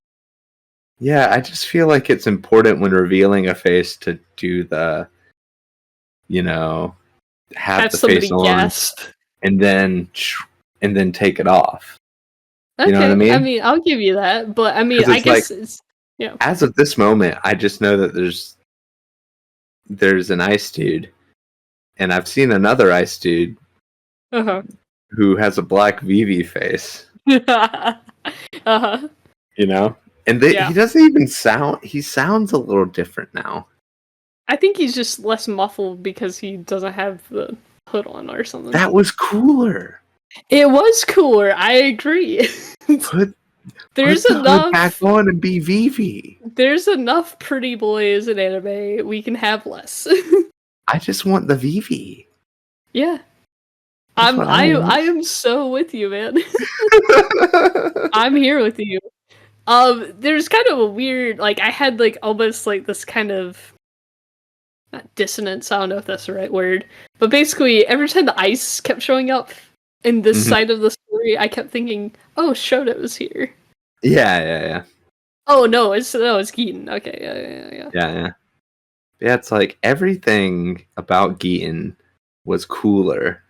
Yeah, I just feel like it's important when revealing a face to do the, you know, have the face on, gasp. and then take it off. Okay, you know what I mean? I'll give you that, but I mean, I guess it's. Yeah. As of this moment, I just know that there's an ice dude, and I've seen another ice dude who has a black VV face. You know, and he doesn't even sound. He sounds a little different now. I think he's just less muffled because he doesn't have the hood on or something. That was cooler. It was cooler. I agree. There's enough back on and be Vivi. There's enough pretty boys in anime. We can have less. I just want the Vivi. Yeah. I am so with you, man. I'm here with you. There's kind of a weird, like, I had like almost like this kind of dissonance. I don't know if that's the right word, but basically every time the ice kept showing up in this side of the story, I kept thinking, "Oh, Shoto's here." Yeah. Oh no, it's Geaton. Okay, Yeah. Yeah, it's like everything about Geaton was cooler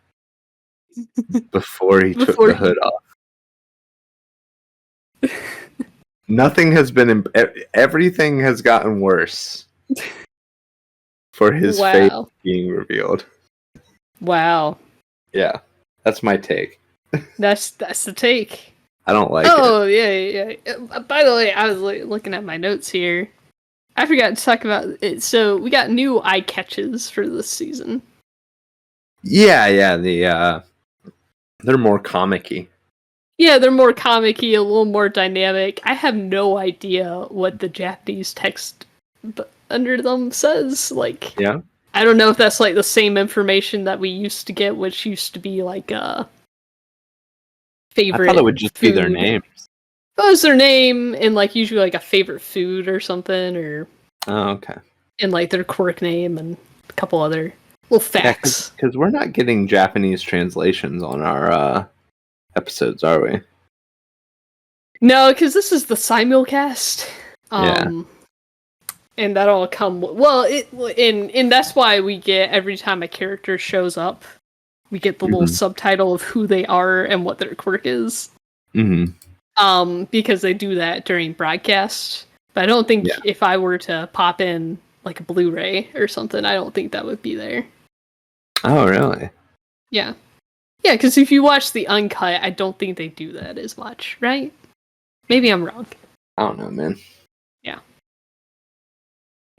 before he took the hood off. Nothing has been. Everything has gotten worse for his face being revealed. Wow. Yeah, that's my take. That's the take. I don't like it. Oh yeah. By the way, I was looking at my notes here. I forgot to talk about it. So we got new eye catches for this season. Yeah. They're more comic-y. Yeah, they're more comic-y, a little more dynamic. I have no idea what the Japanese text under them says. Like, yeah, I don't know if that's like the same information that we used to get, which used to be like favorite. I thought it would just be their names. That was their name, and like usually like a favorite food or something, or okay, and like their quirk name and a couple other little facts. Because we're not getting Japanese translations on our episodes, are we? No, because this is the simulcast. And that'll come and that's why we get every time a character shows up, we get the little subtitle of who they are and what their quirk is. Because they do that during broadcast. But I don't think if I were to pop in like a Blu-ray or something, I don't think that would be there. Oh, really? Yeah. Yeah, because if you watch the uncut, I don't think they do that as much, right? Maybe I'm wrong. I don't know, man. Yeah.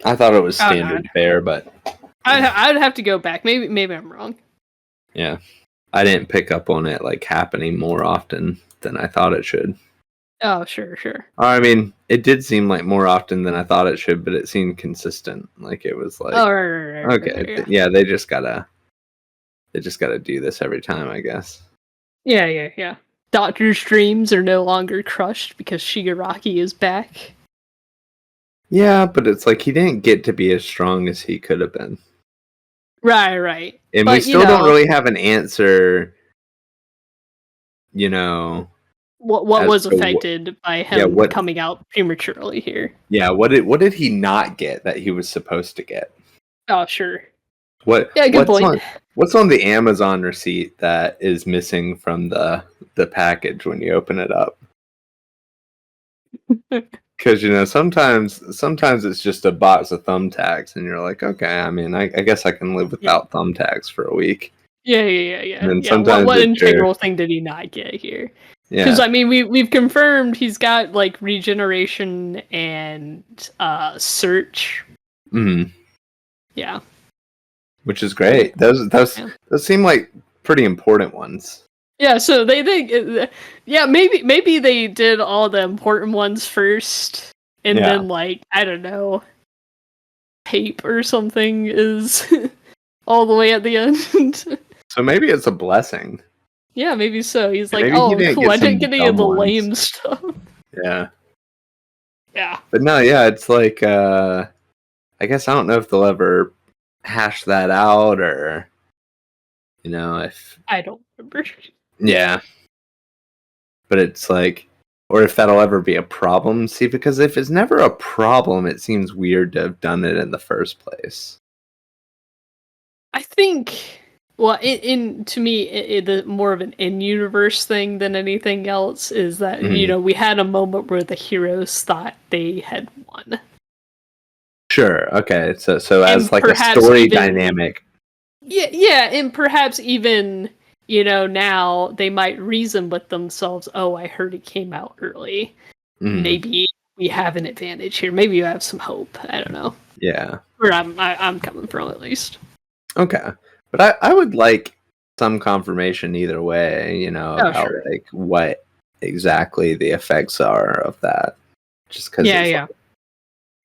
I thought it was standard fare, but I'd have to go back. Maybe I'm wrong. Yeah. I didn't pick up on it like happening more often than I thought it should. Oh, sure. I mean, it did seem like more often than I thought it should, but it seemed consistent. Like it was like, right, okay, yeah, they just gotta do this every time, I guess. Yeah. Doctor's dreams are no longer crushed because Shigaraki is back. Yeah, but it's like he didn't get to be as strong as he could have been. Right. And we still don't really have an answer, what was affected by him coming out prematurely here. Yeah, what did he not get that he was supposed to get? Oh, sure. Good point. What's on the Amazon receipt that is missing from the package when you open it up? Because sometimes it's just a box of thumbtacks, and you're like, okay, I mean, I guess I can live without thumbtacks for a week. Yeah. And sometimes what integral thing did he not get here? Because I mean, we've confirmed he's got like regeneration and search. Yeah. Which is great. Those seem like pretty important ones. Yeah, so they maybe they did all the important ones first, and then like I don't know, tape or something is all the way at the end. So maybe it's a blessing. Yeah, maybe so. He's like, oh, cool. I didn't get any of the lame stuff. Yeah. Yeah. But no, it's like I guess I don't know if they'll ever hash that out or if I don't remember. Yeah. But it's like, or if that'll ever be a problem. See, because if it's never a problem, it seems weird to have done it in the first place. I think, well, to me, the more of an in-universe thing than anything else is that, we had a moment where the heroes thought they had won. Sure, okay. So as like a story dynamic. Yeah, and perhaps even... now they might reason with themselves, oh, I heard it came out early. Maybe we have an advantage here. Maybe you have some hope. I don't know. Yeah. Where I'm coming from, at least. Okay. But I would like some confirmation either way, about like what exactly the effects are of that. Just because I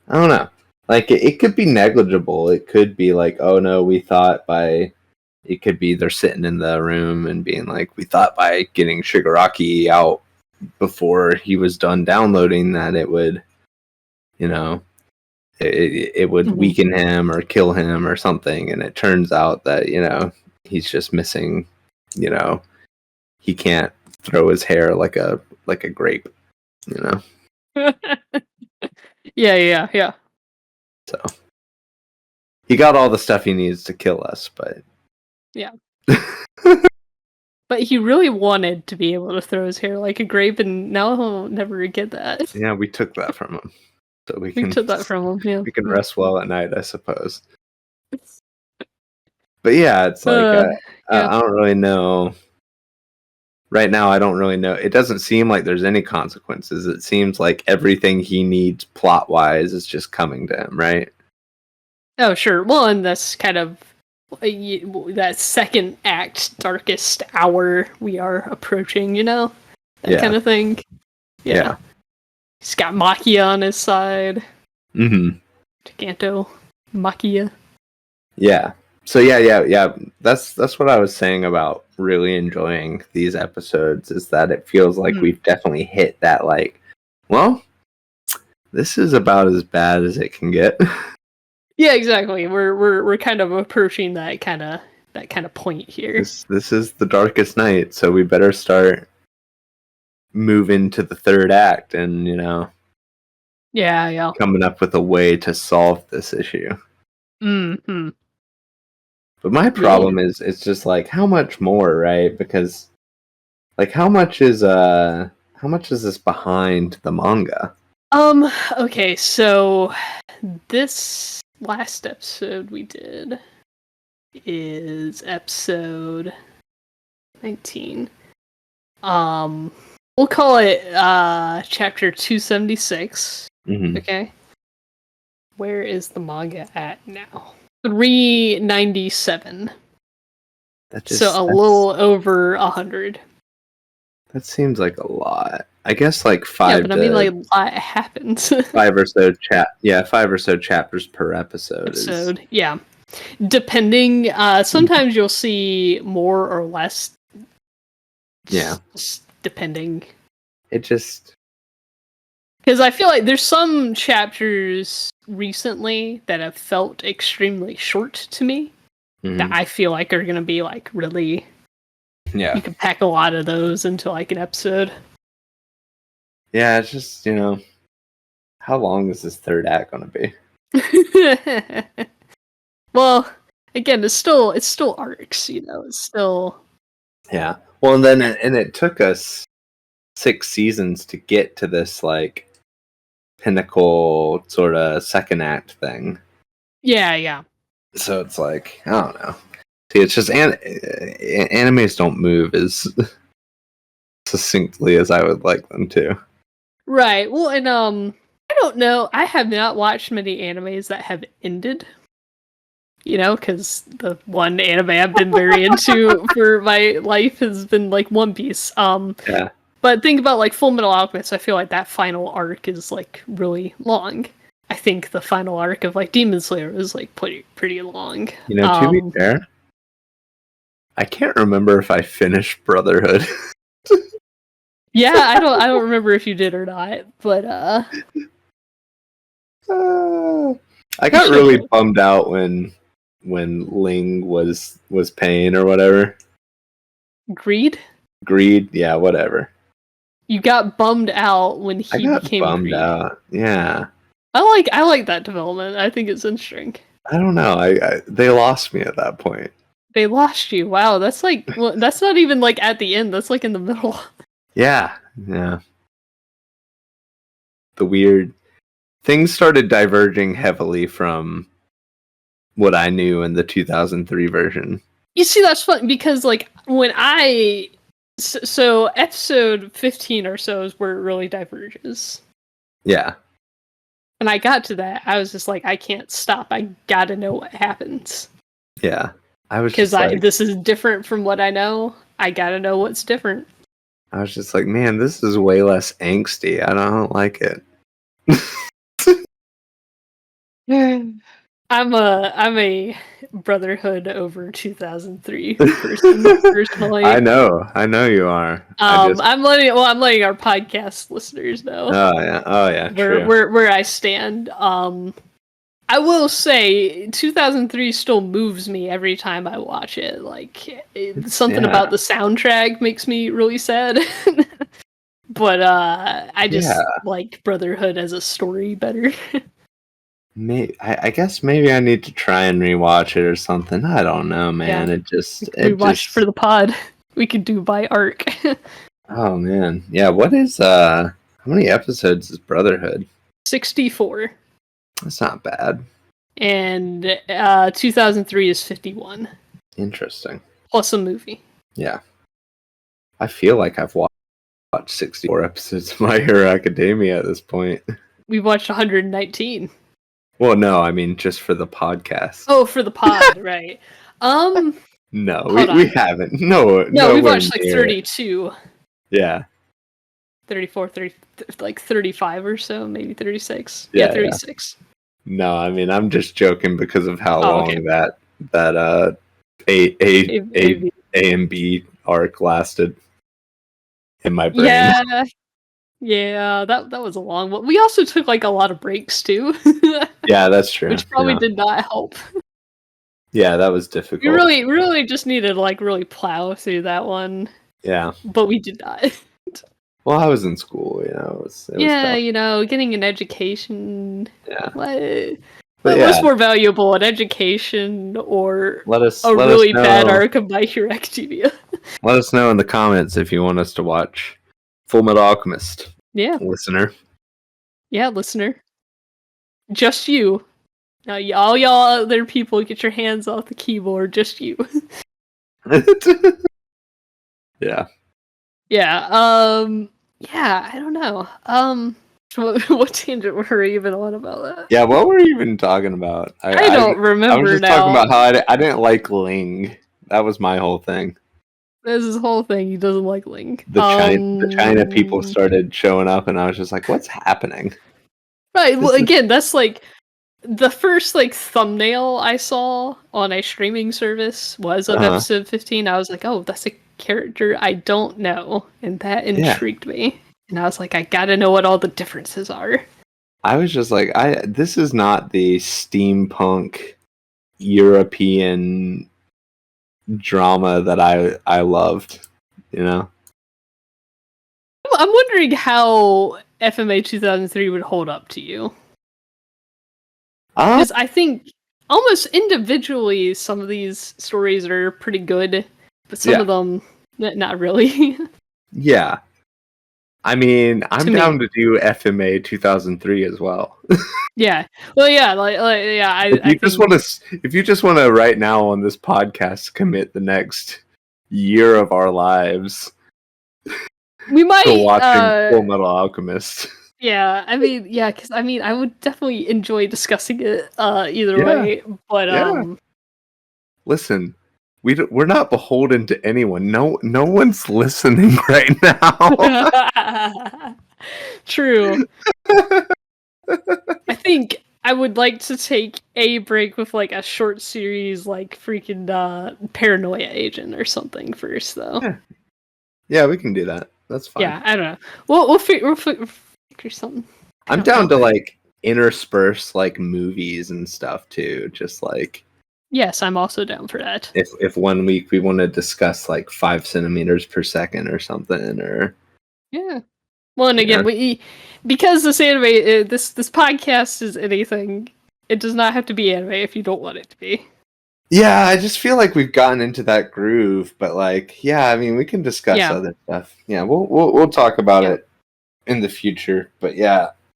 don't know. Like, it could be negligible. It could be like, oh no, we thought by... It could be they're sitting in the room and being like, we thought by getting Shigaraki out before he was done downloading that it would, it would weaken him or kill him or something, and it turns out that he's just missing. He can't throw his hair like a grape. Yeah. So he got all the stuff he needs to kill us, but yeah. But he really wanted to be able to throw his hair like a grape, and now he'll never get that. Yeah, we took that from him. So we took that from him, yeah. We can rest well at night, I suppose. But yeah, it's like, I don't really know. Right now, I don't really know. It doesn't seem like there's any consequences. It seems like everything he needs plot-wise is just coming to him, right? Oh, sure. Well, and that's kind of that second act, darkest hour we are approaching, that kind of thing. Yeah. He's got Makia on his side. Mm-hmm. Giganto Makia. Yeah. So yeah. That's what I was saying about really enjoying these episodes, is that it feels like we've definitely hit that, like, well, this is about as bad as it can get. Yeah, exactly. We're kind of approaching that kind of point here. This is the darkest night, so we better start moving to the third act and coming up with a way to solve this issue. Mm-hmm. But my problem is it's just like, how much more, right? Because like how much is this behind the manga? Okay, so this last episode we did is episode 19. We'll call it chapter 276. Mm-hmm. Okay. Where is the manga at now? 397. So a little over 100. That seems like a lot. I guess like 5. Yeah, but I mean, like, a lot happens. 5 or so 5 or so chapters per episode. Yeah. Depending, sometimes you'll see more or less. Yeah. Just depending. It just... Because I feel like there's some chapters recently that have felt extremely short to me. Mm-hmm. That I feel like are going to be like really... Yeah. You can pack a lot of those into like an episode. Yeah, it's just, how long is this third act going to be? Well, again, it's still arcs, it's still... Yeah. Well, and then it took us 6 seasons to get to this, like, pinnacle sort of second act thing. Yeah. So it's like, I don't know. See, it's just animes don't move as succinctly as I would like them to. Right. Well, and I don't know. I have not watched many animes that have ended. Because the one anime I've been very into for my life has been like One Piece. Yeah. But think about like Full Metal Alchemist. I feel like that final arc is like really long. I think the final arc of like Demon Slayer is like pretty long. To be fair, I can't remember if I finished Brotherhood. Yeah, I don't remember if you did or not, but I got really bummed out when Ling was pain or whatever. Greed, yeah, whatever. You got bummed out when he became bummed Greed. out. Yeah. I like that development. I think it's interesting. I don't know. They lost me at that point. They lost you. Wow, that's like that's not even like at the end. That's like in the middle. Yeah. The weird things started diverging heavily from what I knew in the 2003 version. You see, that's fun because like when so episode 15 or so is where it really diverges. Yeah. When I got to that, I was just like, I can't stop. I gotta know what happens. Yeah. I was because this is different from what I know. I gotta know what's different. I was just like, man, this is way less angsty. I don't like it. I'm a Brotherhood over 2003 person personally. I know you are. I'm letting our podcast listeners know. Oh yeah, where I stand. I will say 2003 still moves me every time I watch it. Like something about the soundtrack makes me really sad. But I just like Brotherhood as a story better. I guess maybe I need to try and rewatch it or something. I don't know, man. Yeah. We watched for the pod. We could do by arc. Oh man. Yeah, what is how many episodes is Brotherhood? 64. That's not bad. And 2003 is 51. Interesting. Plus a movie. Yeah. I feel like I've watched 64 episodes of My Hero Academia at this point. We've watched 119. Well, no, I mean just for the podcast. Oh, for the pod, right. No, we haven't. No, we've watched like 32. Yeah. 34, 30, like 35 or so, maybe 36. Yeah, 36. Yeah. No, I mean I'm just joking because of how long that A and B arc lasted in my brain. Yeah, that was a long one. We also took like a lot of breaks too. Yeah, that's true. Which probably did not help. Yeah, that was difficult. We really just needed to like really plow through that one. Yeah. But we did not. Well, I was in school, you know. It was tough. You know, getting an education. Yeah. What's more valuable, an education or a really bad arc of My Hero Academia? Let us know in the comments if you want us to watch Full Metal Alchemist. Yeah. Listener. Yeah, listener. Just you. Now, all y'all other people, get your hands off the keyboard. Just you. Yeah. Yeah. Yeah. I don't know. What tangent were we even on about that? Yeah. What were you even talking about? I don't remember. I was just talking about how I didn't like Ling. That was my whole thing. There's his whole thing. He doesn't like Ling. The China people started showing up, and I was just like, "What's happening?" Right. Well, again, that's like the first like thumbnail I saw on a streaming service was of episode 15. I was like, "Oh, that's a character I don't know," and that intrigued me. And I was like, "I gotta know what all the differences are." I was just like, this is not the steampunk European drama that I loved, you know. I'm wondering how FMA 2003 would hold up to you. Because I think almost individually, some of these stories are pretty good, but some of them, not really. Yeah. I mean, I'm down to do FMA 2003 as well. Yeah. Well, yeah. If you just want to right now on this podcast commit the next year of our lives, we might to watching Full Metal Alchemist. Yeah, I mean, because I would definitely enjoy discussing it either way. But listen, we're not beholden to anyone. No one's listening right now. True. I think I would like to take a break with like a short series, like freaking Paranoia Agent or something first, though. Yeah, we can do that. That's fine. Yeah, I don't know. We'll figure something. I'm down to like intersperse like movies and stuff too. Just like. Yes, I'm also down for that. If 1 week we want to discuss like 5 centimeters per second or something, or well, and again, because this anime, this podcast is anything. It does not have to be anime if you don't want it to be. Yeah, I just feel like we've gotten into that groove, but like, I mean, we can discuss other stuff. Yeah, we'll talk about it in the future. But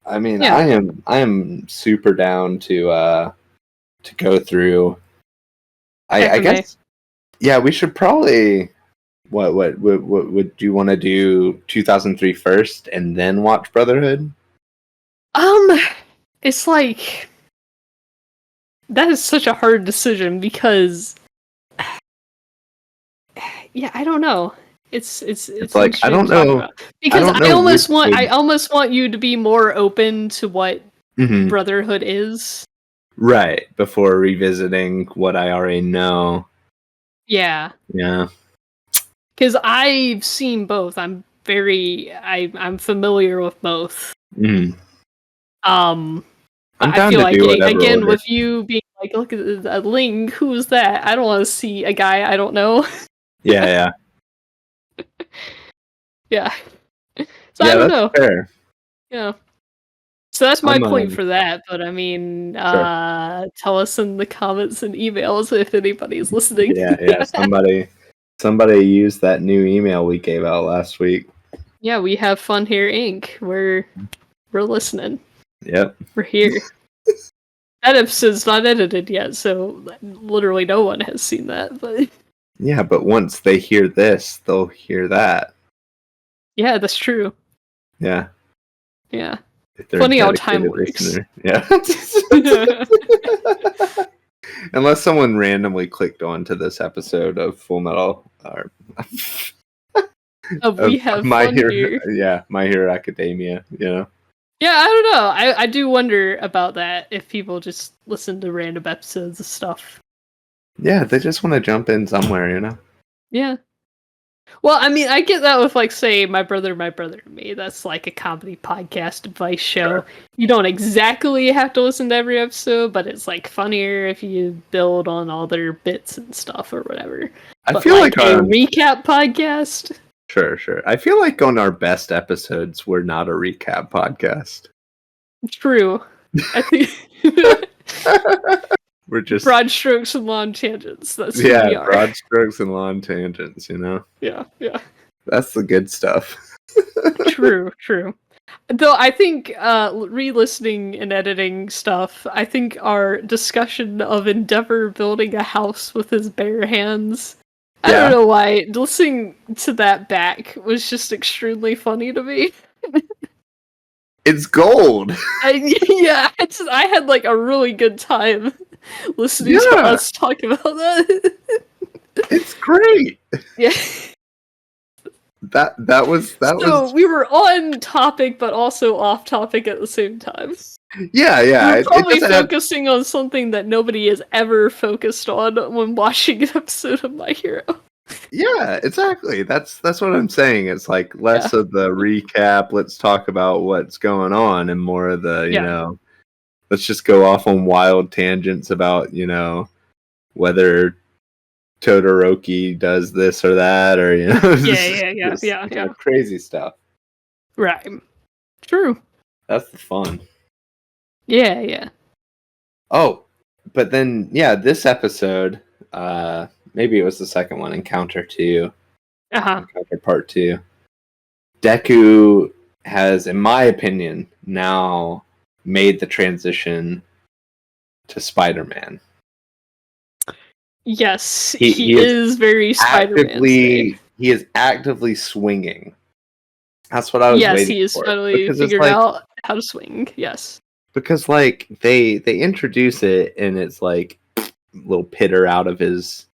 I mean, I am super down to go through. I guess. Yeah, we should probably. What would you want to do? 2003 first, and then watch Brotherhood. It's like that is such a hard decision because, I don't know. It's like I don't know because I almost want you to be more open to what Brotherhood is. Right, before revisiting what I already know. Yeah. Yeah. Because I've seen both. I'm familiar with both. Mm. I'm I down feel to like do whatever again order. with you being like, look at that Ling, who's that? I don't want to see a guy I don't know. Yeah. Yeah. So I Yeah, don't that's know. fair. Yeah. So that's my I'm point for that, but I mean, sure. tell us in the comments and emails if anybody's listening. Yeah. Somebody used that new email we gave out last week. Yeah, we have Fun Here Inc. We're listening. Yep. We're here. That episode's not edited yet, so literally no one has seen that, but Yeah, but once they hear this, they'll hear that. yeah, that's true. Yeah. Yeah. If they're Funny a how time dedicated works. listener. Yeah. Unless someone randomly clicked onto this episode of Full Metal or We have My fun Hero, here. My Hero Academia, you know. Yeah, I don't know. I do wonder about that if people just listen to random episodes of stuff. Yeah, they just want to jump in somewhere, you know. Yeah. Well, I mean, I get that with, like, say, My Brother and Me. That's like a comedy podcast advice show. Sure. You don't exactly have to listen to every episode, but it's, like, funnier if you build on all their bits and stuff or whatever. I But, feel like a recap podcast? Sure. I feel like on our best episodes, we're not a recap podcast. True. I think... We're just broad strokes and long tangents. That's who we are. Broad strokes and long tangents, you know. Yeah. That's the good stuff. True. Though I think re-listening and editing stuff, I think our discussion of Endeavor building a house with his bare hands, I don't know why, listening to that back was just extremely funny to me. It's gold. I had like a really good time listening to us talk about that. It's great. Yeah. That was So we were on topic, but also off topic at the same time. Yeah. We're probably focusing on something that nobody has ever focused on when watching an episode of My Hero. Yeah, exactly. That's what I'm saying. It's like less of the recap. Let's talk about what's going on, and more of the you know. Let's just go off on wild tangents about whether Todoroki does this or that, or Yeah. Crazy stuff. Right. True. That's the fun. Yeah. Oh, but then this episode, maybe it was the second one, Encounter 2. Encounter Part 2. Deku has, in my opinion, now made the transition to Spider-Man. Yes, he is very Spider-Man. He is actively swinging. That's what I was waiting for. Yes, he is finally figured out how to swing. Yes. Because they introduce it and it's like little pitter out of his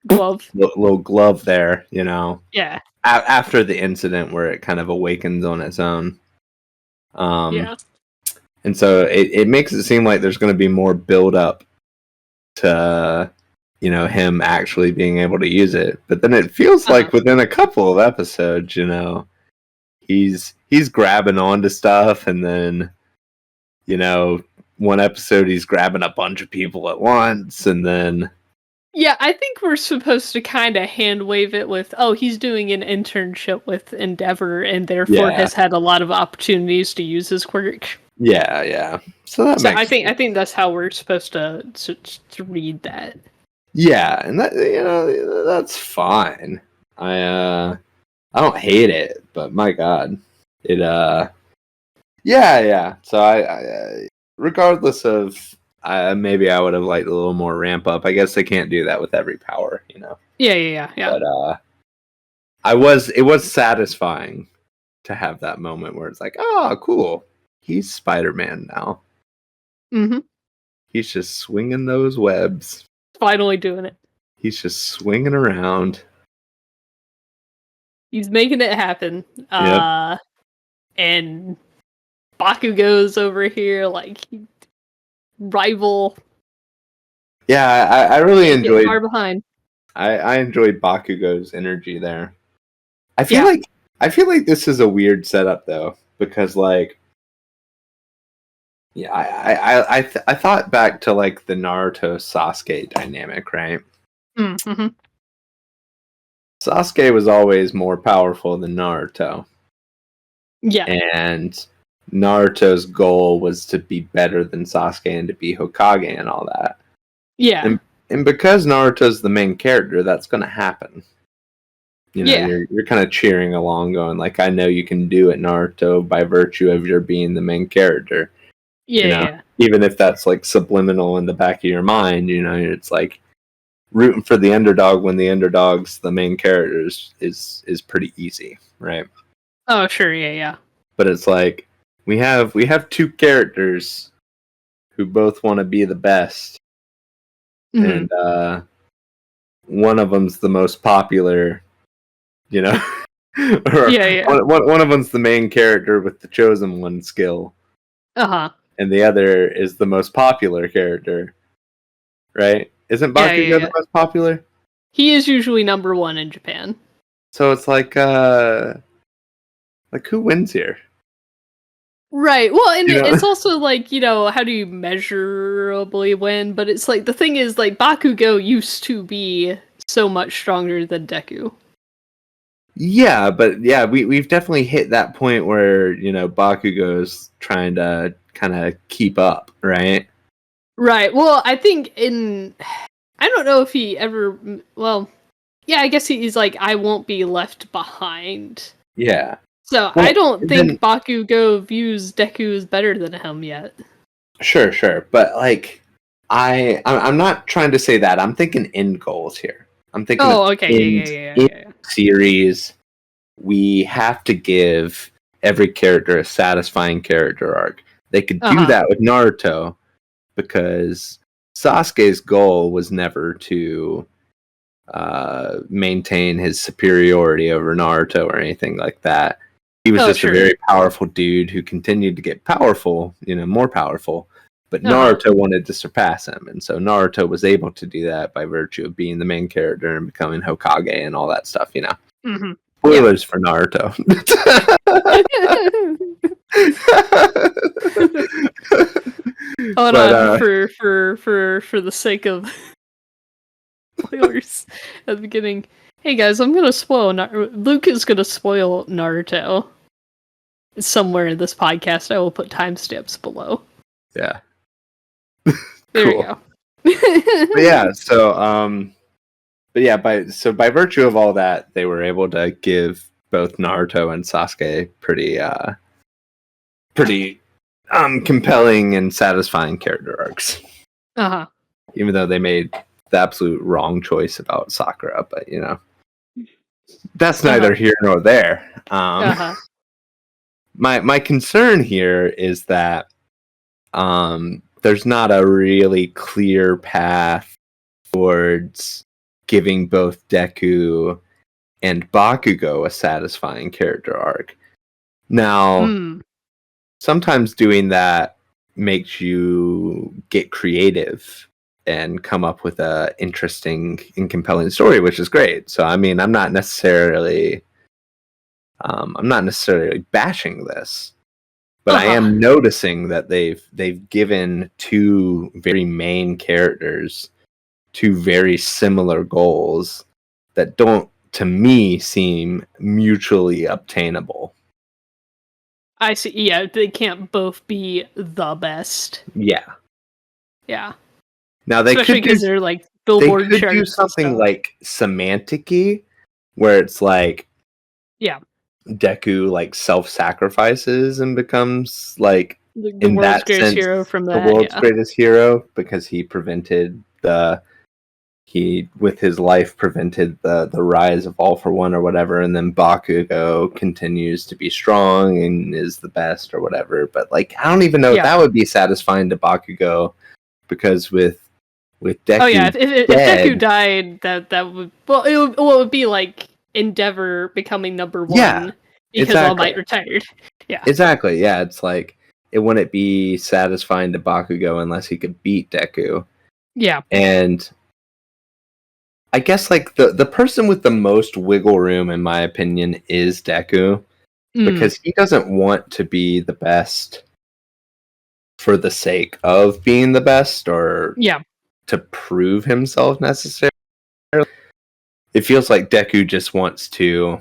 glove. Little glove there, you know. Yeah. After the incident where it kind of awakens on its own. And so it makes it seem like there's going to be more build up to him actually being able to use it, but then it feels like within a couple of episodes, he's grabbing onto stuff, and then one episode he's grabbing a bunch of people at once, and then I think we're supposed to kind of hand wave it with, he's doing an internship with Endeavor and therefore has had a lot of opportunities to use his quirk. Yeah. So I think that's how we're supposed to read that. Yeah, and that that's fine. I don't hate it, but my God, it yeah. So I regardless of maybe I would have liked a little more ramp up. I guess they can't do that with every power, Yeah. But it was satisfying to have that moment where it's like, oh, cool. He's Spider-Man now. Mm-hmm. He's just swinging those webs. Finally doing it. He's just swinging around. He's making it happen. Yep. And Bakugo's over here, like, rival. Yeah, I really enjoyed. Far behind. I enjoyed Bakugo's energy there. I feel like this is a weird setup though, because Yeah, I thought back to like the Naruto Sasuke dynamic, right? Mm-hmm. Sasuke was always more powerful than Naruto. Yeah. And Naruto's goal was to be better than Sasuke and to be Hokage and all that. Yeah. And because Naruto's the main character, that's going to happen. You know, Yeah. you're kind of cheering along, going like, "I know you can do it, Naruto, by virtue of your being the main character." Yeah. You know, Yeah. even if that's like subliminal in the back of your mind, you know, it's like rooting for the underdog when the underdog's the main character is pretty easy, right? Oh, sure. Yeah. Yeah. But it's like we have two characters who both want to be the best, Mm-hmm. and one of them's the most popular, you know, or Yeah. Yeah. one of them's the main character with the chosen one skill, Uh-huh. and the other is the most popular character, right? Isn't Yeah. Yeah. Bakugo Yeah. the most popular? He is usually number one in Japan. So it's like who wins here? Right. Well, and You know? it's also like, how do you measurably win? But it's like the thing is like Bakugo used to be so much stronger than Deku. Yeah, but yeah, we've definitely hit that point where, you know, Bakugo's trying to kind of keep up, right? Right. Well, I think I don't know if he ever. Well, yeah, I guess he's like, I won't be left behind. Yeah. So Well, I don't think then- Bakugo views Deku as better than him yet. Sure, but like I'm not trying to say that. I'm thinking end goals here. I'm thinking Oh, of okay. end Yeah. series. We have to give every character a satisfying character arc. They could do Uh-huh. that with Naruto because Sasuke's goal was never to maintain his superiority over Naruto or anything like that. He was just sure. a very powerful dude who continued to get powerful, you know, more powerful. But Uh-huh. Naruto wanted to surpass him, and so Naruto was able to do that by virtue of being the main character and becoming Hokage and all that stuff, you know. Mm-hmm. Spoilers for Naruto. Hold But, on, for the sake of spoilers at the beginning. Hey guys, I'm gonna spoil. Luke is gonna spoil Naruto. Somewhere in this podcast, I will put timestamps below. Yeah. There Cool. you go. But yeah, by virtue of all that, they were able to give both Naruto and Sasuke pretty compelling and satisfying character arcs. Uh-huh. Even though they made the absolute wrong choice about Sakura, but you know, that's neither here nor there. My concern here is that there's not a really clear path towards giving both Deku and Bakugo a satisfying character arc. Now, sometimes doing that makes you get creative and come up with a interesting and compelling story, which is great. So, I mean, I'm not necessarily bashing this, but I am noticing that they've given two very main characters two very similar goals that don't, to me, seem mutually obtainable. I see. Yeah, they can't both be the best. Yeah. Yeah. Now they especially because they're like Billboard they could charts do something and stuff. like semantic-y, where it's like, yeah, Deku like self-sacrifices and becomes like the in world's that greatest sense hero from the that. world's Yeah. greatest hero because he prevented he with his life prevented the rise of All for One or whatever, and then Bakugo continues to be strong and is the best or whatever. But like, I don't even know if that would be satisfying to Bakugo, because with Deku, oh yeah, if Deku died, that would it would be like Endeavor becoming number one because All Might retired. Yeah, exactly. Yeah, it's like it wouldn't be satisfying to Bakugo unless he could beat Deku. Yeah, and I guess like the person with the most wiggle room, in my opinion, is Deku, because he doesn't want to be the best for the sake of being the best or Yeah. to prove himself necessarily. It feels like Deku just wants to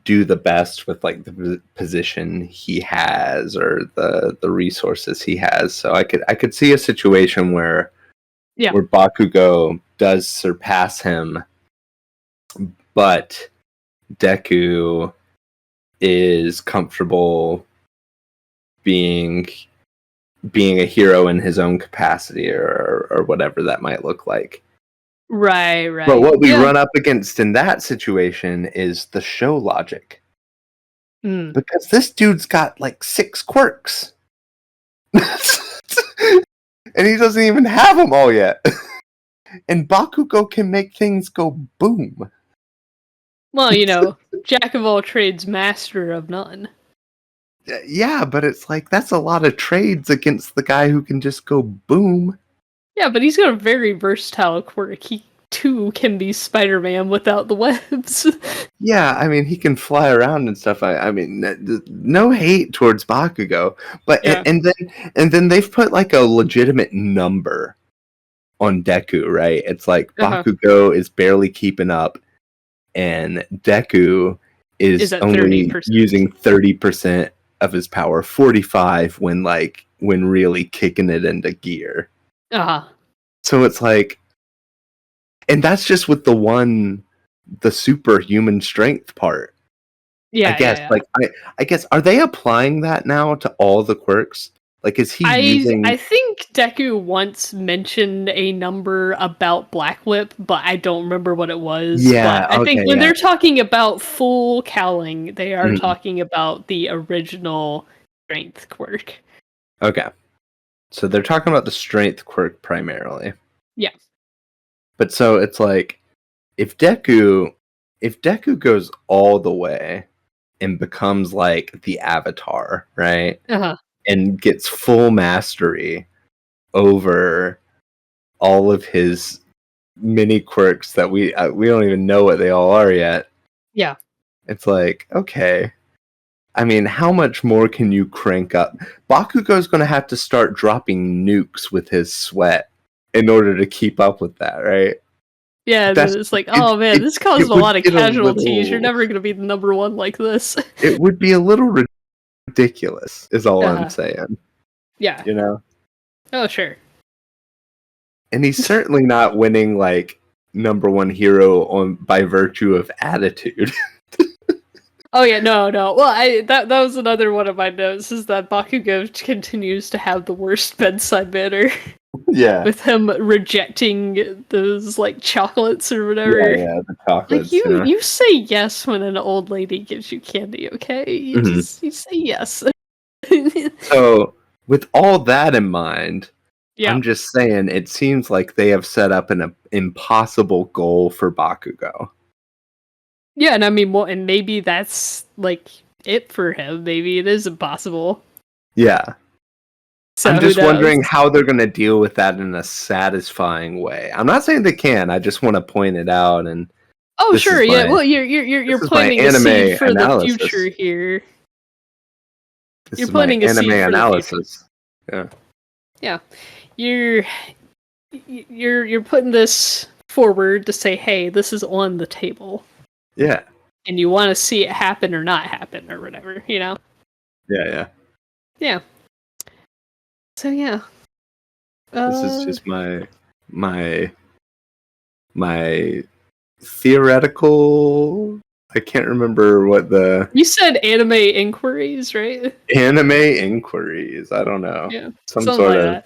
do the best with like the position he has or the resources he has. So I could see a situation where Bakugo does surpass him, but Deku is comfortable being a hero in his own capacity or whatever that might look like. Right. But what we run up against in that situation is the show logic. Because this dude's got like 6 quirks. And he doesn't even have them all yet. And Bakugo can make things go boom. Well, jack of all trades, master of none. Yeah, but it's like, that's a lot of trades against the guy who can just go boom. Yeah, but he's got a very versatile quirk. He, too, can be Spider-Man without the webs. Yeah, I mean, he can fly around and stuff. I mean, no hate towards Bakugo. But, and then they've put, like, a legitimate number on Deku, right? It's like, Bakugo is barely keeping up, and Deku is only 30%. using 30% of his power, 45 when really kicking it into gear. So it's like, and that's just with the superhuman strength part. Yeah, I guess. Like I guess, are they applying that now to all the quirks? Like, is he using? I think Deku once mentioned a number about Black Whip, but I don't remember what it was. Yeah, but I think when they're talking about full cowling, they are talking about the original strength quirk. Okay, so they're talking about the strength quirk primarily. Yeah. But so it's like, if Deku goes all the way and becomes like the Avatar, right? And gets full mastery over all of his mini quirks that we don't even know what they all are yet. Yeah. It's like, okay. I mean, how much more can you crank up? Bakugo's going to have to start dropping nukes with his sweat in order to keep up with that, right? Yeah, it's like, this caused a lot of casualties. You're never going to be the number one like this. It would be a little ridiculous, is all I'm saying. Yeah. Oh, sure. And he's certainly not winning, like, number one hero by virtue of attitude. Oh yeah, no. Well, that was another one of my notes, is that Bakugo continues to have the worst bedside manner. Yeah. With him rejecting those, like, chocolates or whatever. Yeah, the chocolates. Like, you say yes when an old lady gives you candy, okay? You say yes. So, with all that in mind, yeah. I'm just saying, it seems like they have set up an impossible goal for Bakugo. Yeah, and I mean, and maybe that's, like, it for him. Maybe it is impossible. Yeah. So I'm just wondering how they're going to deal with that in a satisfying way. I'm not saying they can. I just want to point it out. And sure, yeah. Well, you're planting a seed for analysis. The future here. You're planting a seed for analysis. The future. Yeah. You're putting this forward to say, hey, this is on the table. Yeah. And you want to see it happen or not happen or whatever, Yeah. Yeah. So yeah. This is just my theoretical. I can't remember what the. You said anime inquiries, right? Anime inquiries. I don't know. Yeah. Some sort of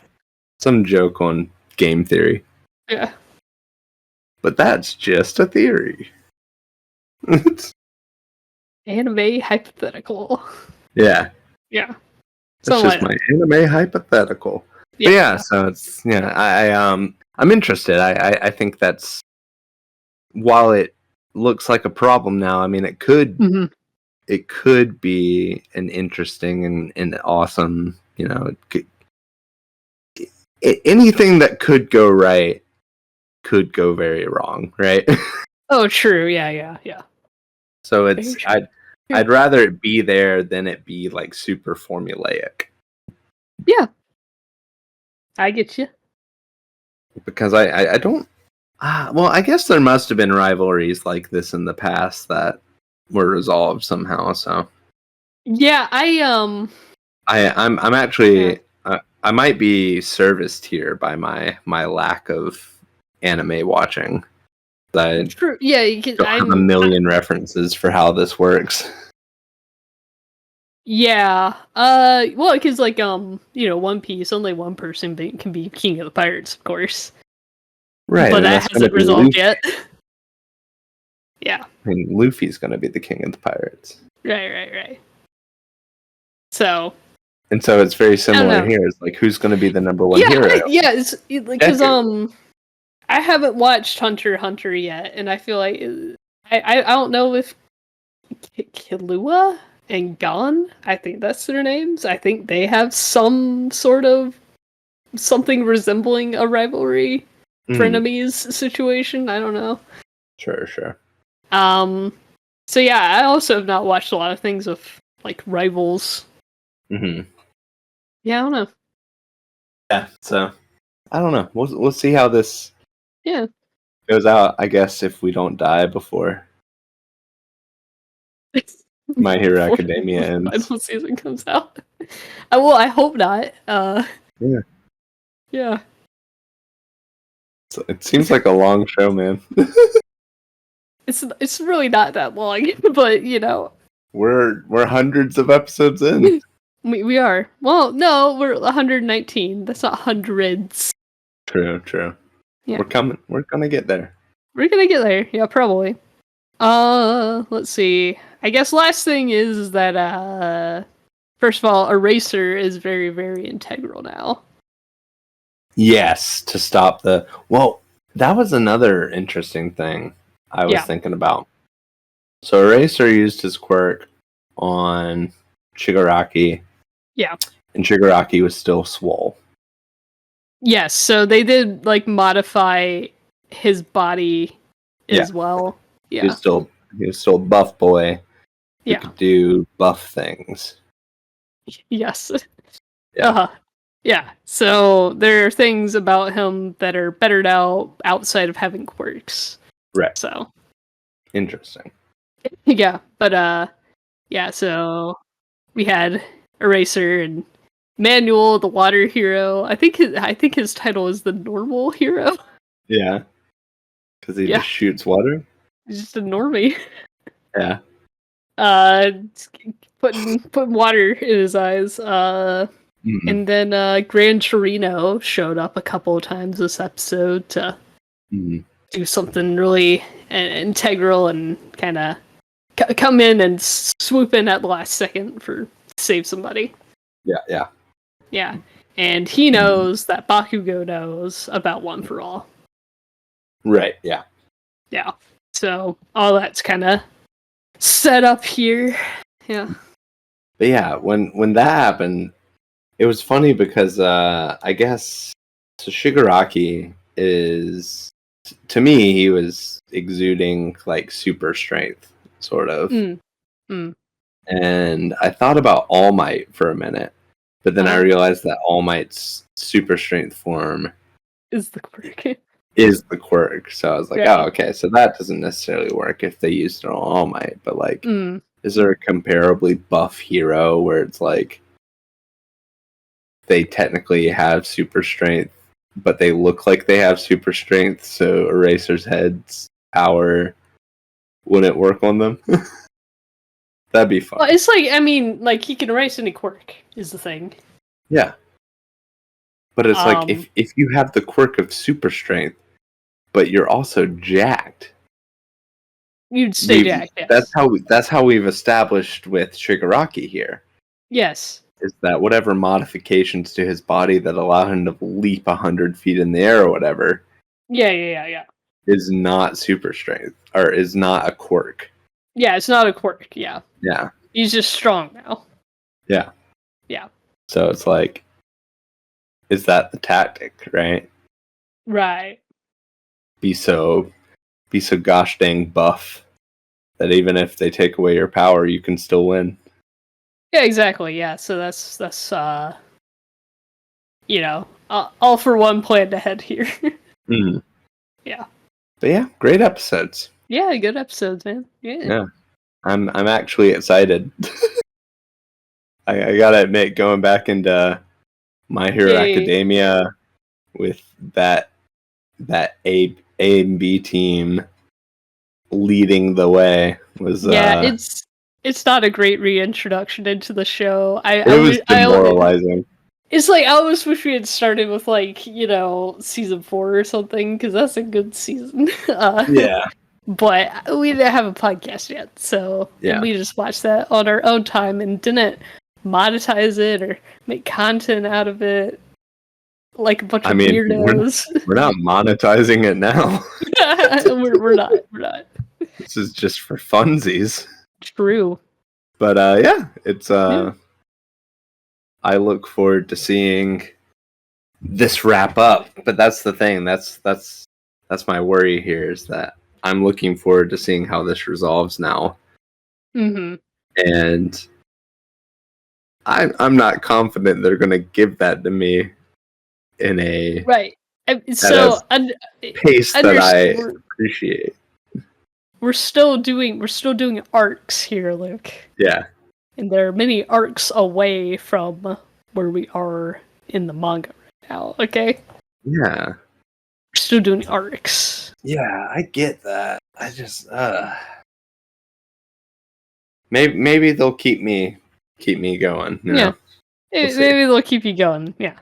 some joke on game theory. Yeah. But that's just a theory. Anime hypothetical. Yeah. Yeah. That's just my anime hypothetical. Yeah. So it's I'm interested. I think that's, while it looks like a problem now, I mean, it could be an interesting and awesome, anything that could go right could go very wrong, right? Oh, true. Yeah. So it's I'd rather it be there than it be like super formulaic. Yeah. I get you. Because I don't. Well, I guess there must have been rivalries like this in the past that were resolved somehow. So Yeah, I'm actually I might be serviced here by my lack of anime watching. I true. Yeah, you can, don't have a million references for how this works. Yeah. Well, because like One Piece, only one person can be king of the pirates, of course. Right, But and that that's going to hasn't be resolved Luffy. yet. Yeah. I mean, Luffy's going to be the king of the pirates. Right. So. And so it's very similar know. here. It's like, who's going to be the number one hero? Yeah. It's because I haven't watched Hunter x Hunter yet, and I feel like I don't know if Killua and Gon, I think that's their names. I think they have some sort of something resembling a rivalry, frenemies situation. I don't know. Sure. So yeah, I also have not watched a lot of things of like rivals. Mm-hmm. Yeah, I don't know. Yeah. So I don't know. We'll see how this goes out. I guess if we don't die before My Hero Academia ends. Final season comes out. I hope not. Yeah. So it seems like a long show, man. It's really not that long, but we're hundreds of episodes in. we are. Well, no, we're 119. That's not hundreds. True. Yeah. We're coming. We're gonna get there. We're gonna get there. Yeah, probably. Let's see. I guess last thing is that first of all, Eraser is very, very integral now. Yes, to stop the... Well, that was another interesting thing I was thinking about. So Eraser used his quirk on Shigaraki. Yeah. And Shigaraki was still swole. Yes, so they did like modify his body as well. Yeah. He was still a buff boy who could do buff things. Yes. Yeah. So there are things about him that are better now outside of having quirks. Right. So interesting. Yeah, but so we had Eraser and Manuel, the water hero. I think his title is the normal hero. Yeah. Because he just shoots water? He's just a normie. Yeah. Putting water in his eyes. And then Gran Torino showed up a couple of times this episode to do something really integral and kind of come in and swoop in at the last second for save somebody. Yeah. And he knows that Bakugo knows about One for All. Right, yeah. Yeah. So all that's kind of set up here. Yeah. But yeah, when that happened, it was funny because I guess so Shigaraki is, to me, he was exuding like super strength, sort of. And I thought about All Might for a minute, but then I realized that All Might's super strength form is the quirk. So I was like, oh, okay, so that doesn't necessarily work if they used it on All Might, but like, is there a comparably buff hero where it's like they technically have super strength, but they look like they have super strength, so Eraser's head's power wouldn't work on them? That'd be fun. Well, it's like, I mean, like, he can erase any quirk, is the thing. Yeah. But it's like, if you have the quirk of super strength, but you're also jacked, you'd stay jacked, yes. That's how we've established with Shigaraki here. Yes. Is that whatever modifications to his body that allow him to leap 100 feet in the air or whatever. Yeah. Is not super strength, or is not a quirk. Yeah, it's not a quirk, yeah. Yeah. He's just strong now. Yeah. Yeah. So it's like, is that the tactic, right? Right. Be so gosh dang buff that even if they take away your power, you can still win. Yeah, exactly. Yeah, so that's all for one planned ahead here. Mm. Yeah. But yeah, great episodes. Yeah, good episodes, man. Yeah. I'm actually excited. I gotta admit, going back into My Hero Academia with that A and B team leading the way was it's not a great reintroduction into the show. It was demoralizing. It's like I almost wish we had started with season 4 or something, because that's a good season. Yeah. But we didn't have a podcast yet, so and we just watched that on our own time and didn't monetize it or make content out of it like a bunch of weirdos. We're not monetizing it now. We're not. This is just for funsies. True. But it's I look forward to seeing this wrap up. But that's the thing. That's my worry here, is that I'm looking forward to seeing how this resolves now. Mm-hmm. And I'm not confident they're going to give that to me in a pace that I appreciate. We're still doing arcs here, Luke. Yeah. And there are many arcs away from where we are in the manga right now, okay? Yeah. We're still doing arcs. Yeah, I get that. I just maybe they'll keep me going. You know? Maybe they'll keep you going. Yeah.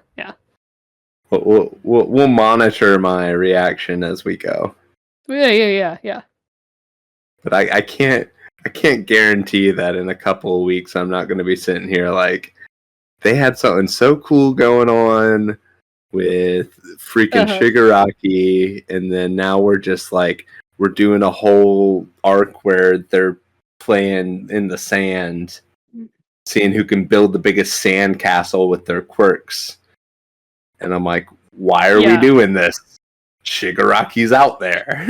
We'll monitor my reaction as we go. Yeah. But I can't guarantee that in a couple of weeks I'm not going to be sitting here like, they had something so cool going on with freaking Shigaraki, and then now we're just like, we're doing a whole arc where they're playing in the sand, seeing who can build the biggest sand castle with their quirks. And I'm like, why are we doing this? Shigaraki's out there.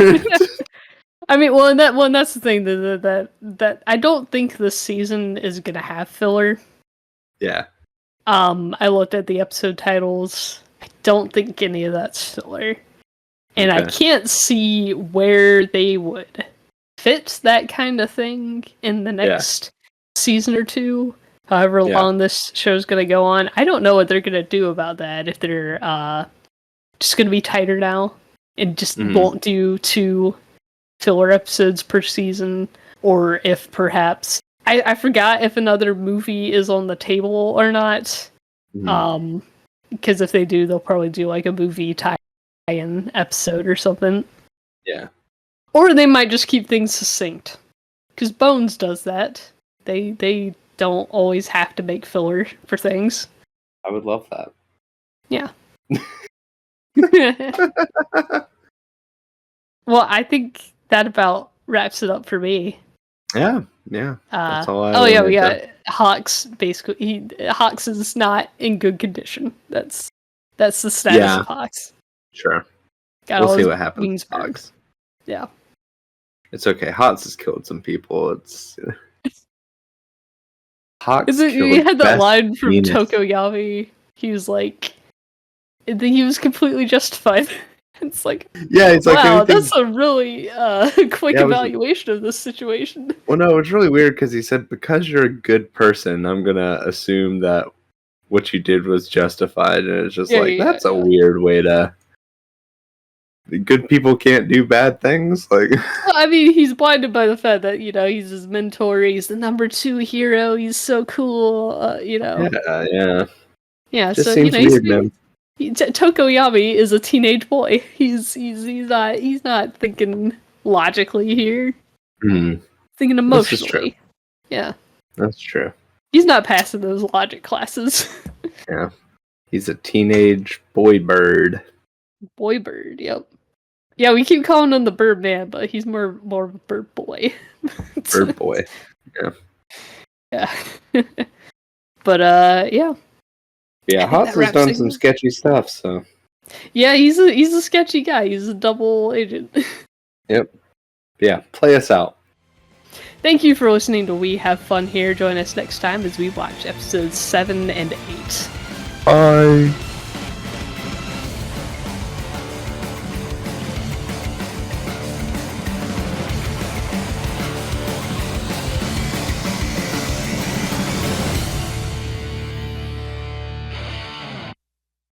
I mean, that's the thing that I don't think this season is gonna have filler. Yeah. I looked at the episode titles. I don't think any of that's filler, and I can't see where they would fit that kind of thing in the next season or two. However long this show's gonna go on, I don't know what they're gonna do about that. If they're just gonna be tighter now and just won't do 2 filler episodes per season, or if perhaps I forgot if another movie is on the table or not. Because if they do, they'll probably do like a movie tie-in episode or something. Yeah. Or they might just keep things succinct. Because Bones does that. They don't always have to make filler for things. I would love that. Yeah. Well, I think that about wraps it up for me. Yeah. That's all I we got Hawks. Basically, Hawks is not in good condition. That's the status of Hawks. Sure. We'll see what happens. Hawks. Yeah. It's okay. Hawks has killed some people. It's Hawks. You had that line from Tokoyami. He was like, he was completely justified. It's like, it's like, wow, that's a really quick evaluation of this situation. Well, no, it's really weird because he said, because you're a good person, I'm gonna assume that what you did was justified, and it's just that's a weird way to. Good people can't do bad things. Like, I mean, he's blinded by the fact that he's his mentor. He's the number 2 hero. He's so cool. Yeah. Just so seems weird, man. Tokoyami is a teenage boy. He's not thinking logically here. Thinking emotionally. Yeah. That's true. He's not passing those logic classes. Yeah. He's a teenage boy bird. Boy bird, yep. Yeah, we keep calling him the bird man, but he's more of a bird boy. Bird boy. Yeah. Yeah. But yeah. Yeah, Hawks has done some sketchy stuff, so. Yeah, he's a sketchy guy. He's a double agent. Yep. Yeah, play us out. Thank you for listening to We Have Fun Here. Join us next time as we watch episodes 7 and 8. Bye.